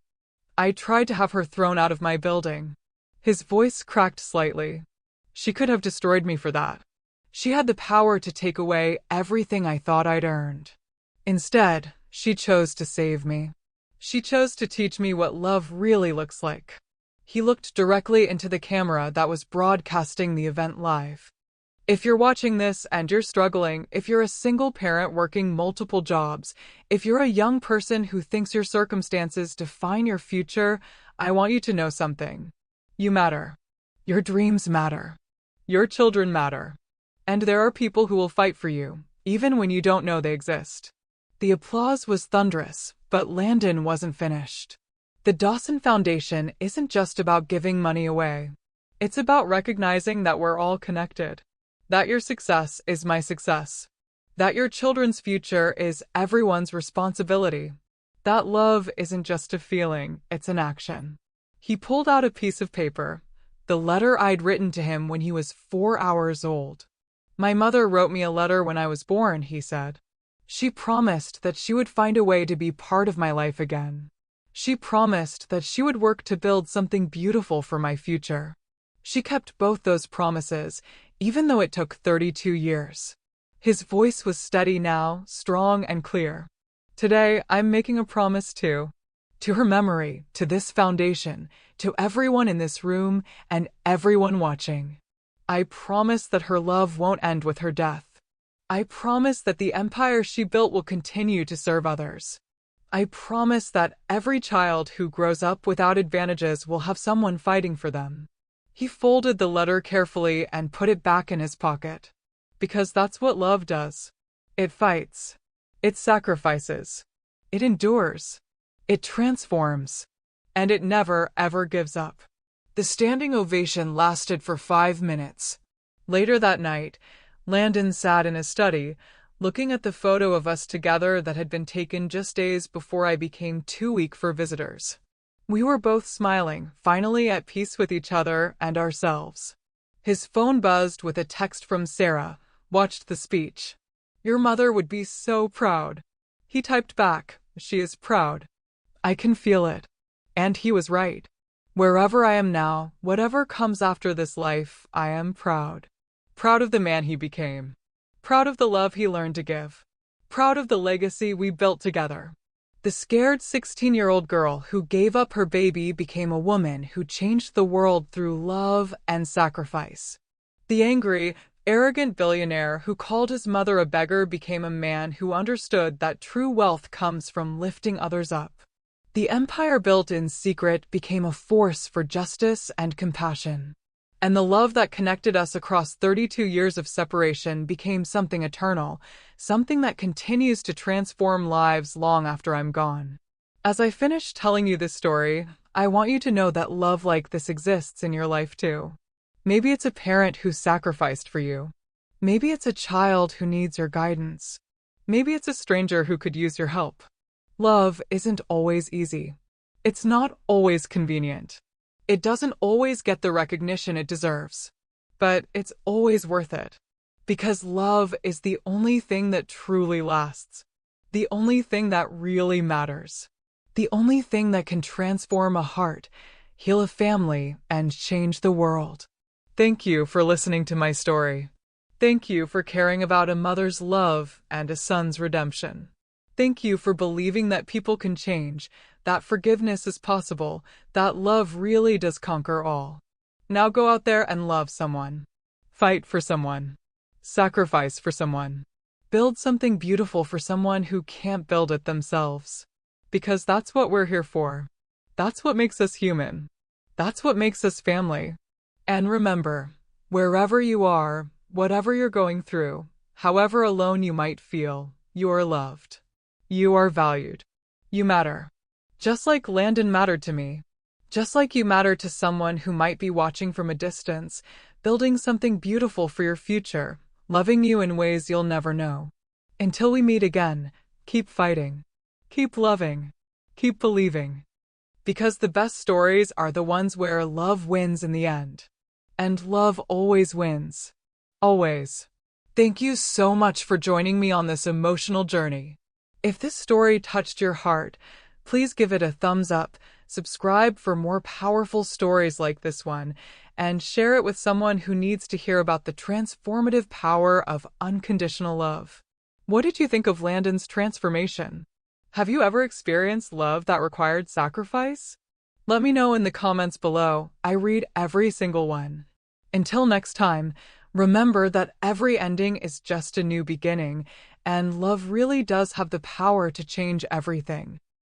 I tried to have her thrown out of my building. His voice cracked slightly. She could have destroyed me for that. She had the power to take away everything I thought I'd earned. Instead, she chose to save me. She chose to teach me what love really looks like. He looked directly into the camera that was broadcasting the event live. If you're watching this and you're struggling, if you're a single parent working multiple jobs, if you're a young person who thinks your circumstances define your future, I want you to know something. You matter. Your dreams matter. Your children matter. And there are people who will fight for you, even when you don't know they exist. The applause was thunderous, but Landon wasn't finished. The Dawson Foundation isn't just about giving money away. It's about recognizing that we're all connected. That your success is my success. That your children's future is everyone's responsibility. That love isn't just a feeling, it's an action. He pulled out a piece of paper, the letter I'd written to him when he was 4 hours old. My mother wrote me a letter when I was born, he said. She promised that she would find a way to be part of my life again. She promised that she would work to build something beautiful for my future. She kept both those promises, even though it took 32 years. His voice was steady now, strong and clear. Today, I'm making a promise too. To her memory, to this foundation, to everyone in this room, and everyone watching. I promise that her love won't end with her death. I promise that the empire she built will continue to serve others. I promise that every child who grows up without advantages will have someone fighting for them. He folded the letter carefully and put it back in his pocket. Because that's what love does. It fights. It sacrifices. It endures. It transforms. And it never, ever gives up. The standing ovation lasted for 5 minutes. Later that night, Landon sat in his study, looking at the photo of us together that had been taken just days before I became too weak for visitors. We were both smiling, finally at peace with each other and ourselves. His phone buzzed with a text from Sarah. Watched the speech. Your mother would be so proud. He typed back, she is proud. I can feel it. And he was right. Wherever I am now, whatever comes after this life, I am proud. Proud of the man he became. Proud of the love he learned to give. Proud of the legacy we built together. The scared 16-year-old girl who gave up her baby became a woman who changed the world through love and sacrifice. The angry, arrogant billionaire who called his mother a beggar became a man who understood that true wealth comes from lifting others up. The empire built in secret became a force for justice and compassion. And the love that connected us across 32 years of separation became something eternal, something that continues to transform lives long after I'm gone. As I finish telling you this story, I want you to know that love like this exists in your life too. Maybe it's a parent who sacrificed for you. Maybe it's a child who needs your guidance. Maybe it's a stranger who could use your help. Love isn't always easy. It's not always convenient. It doesn't always get the recognition it deserves. But it's always worth it. Because love is the only thing that truly lasts. The only thing that really matters. The only thing that can transform a heart, heal a family, and change the world. Thank you for listening to my story. Thank you for caring about a mother's love and a son's redemption. Thank you for believing that people can change, that forgiveness is possible, that love really does conquer all. Now go out there and love someone. Fight for someone. Sacrifice for someone. Build something beautiful for someone who can't build it themselves. Because that's what we're here for. That's what makes us human. That's what makes us family. And remember, wherever you are, whatever you're going through, however alone you might feel, you are loved. You are valued. You matter. Just like Landon mattered to me. Just like you matter to someone who might be watching from a distance, building something beautiful for your future, loving you in ways you'll never know. Until we meet again, keep fighting. Keep loving. Keep believing. Because the best stories are the ones where love wins in the end. And love always wins. Always. Thank you so much for joining me on this emotional journey. If this story touched your heart, please give it a thumbs up, subscribe for more powerful stories like this one, and share it with someone who needs to hear about the transformative power of unconditional love. What did you think of Landon's transformation? Have you ever experienced love that required sacrifice? Let me know in the comments below. I read every single one. Until next time, remember that every ending is just a new beginning, and love really does have the power to change everything.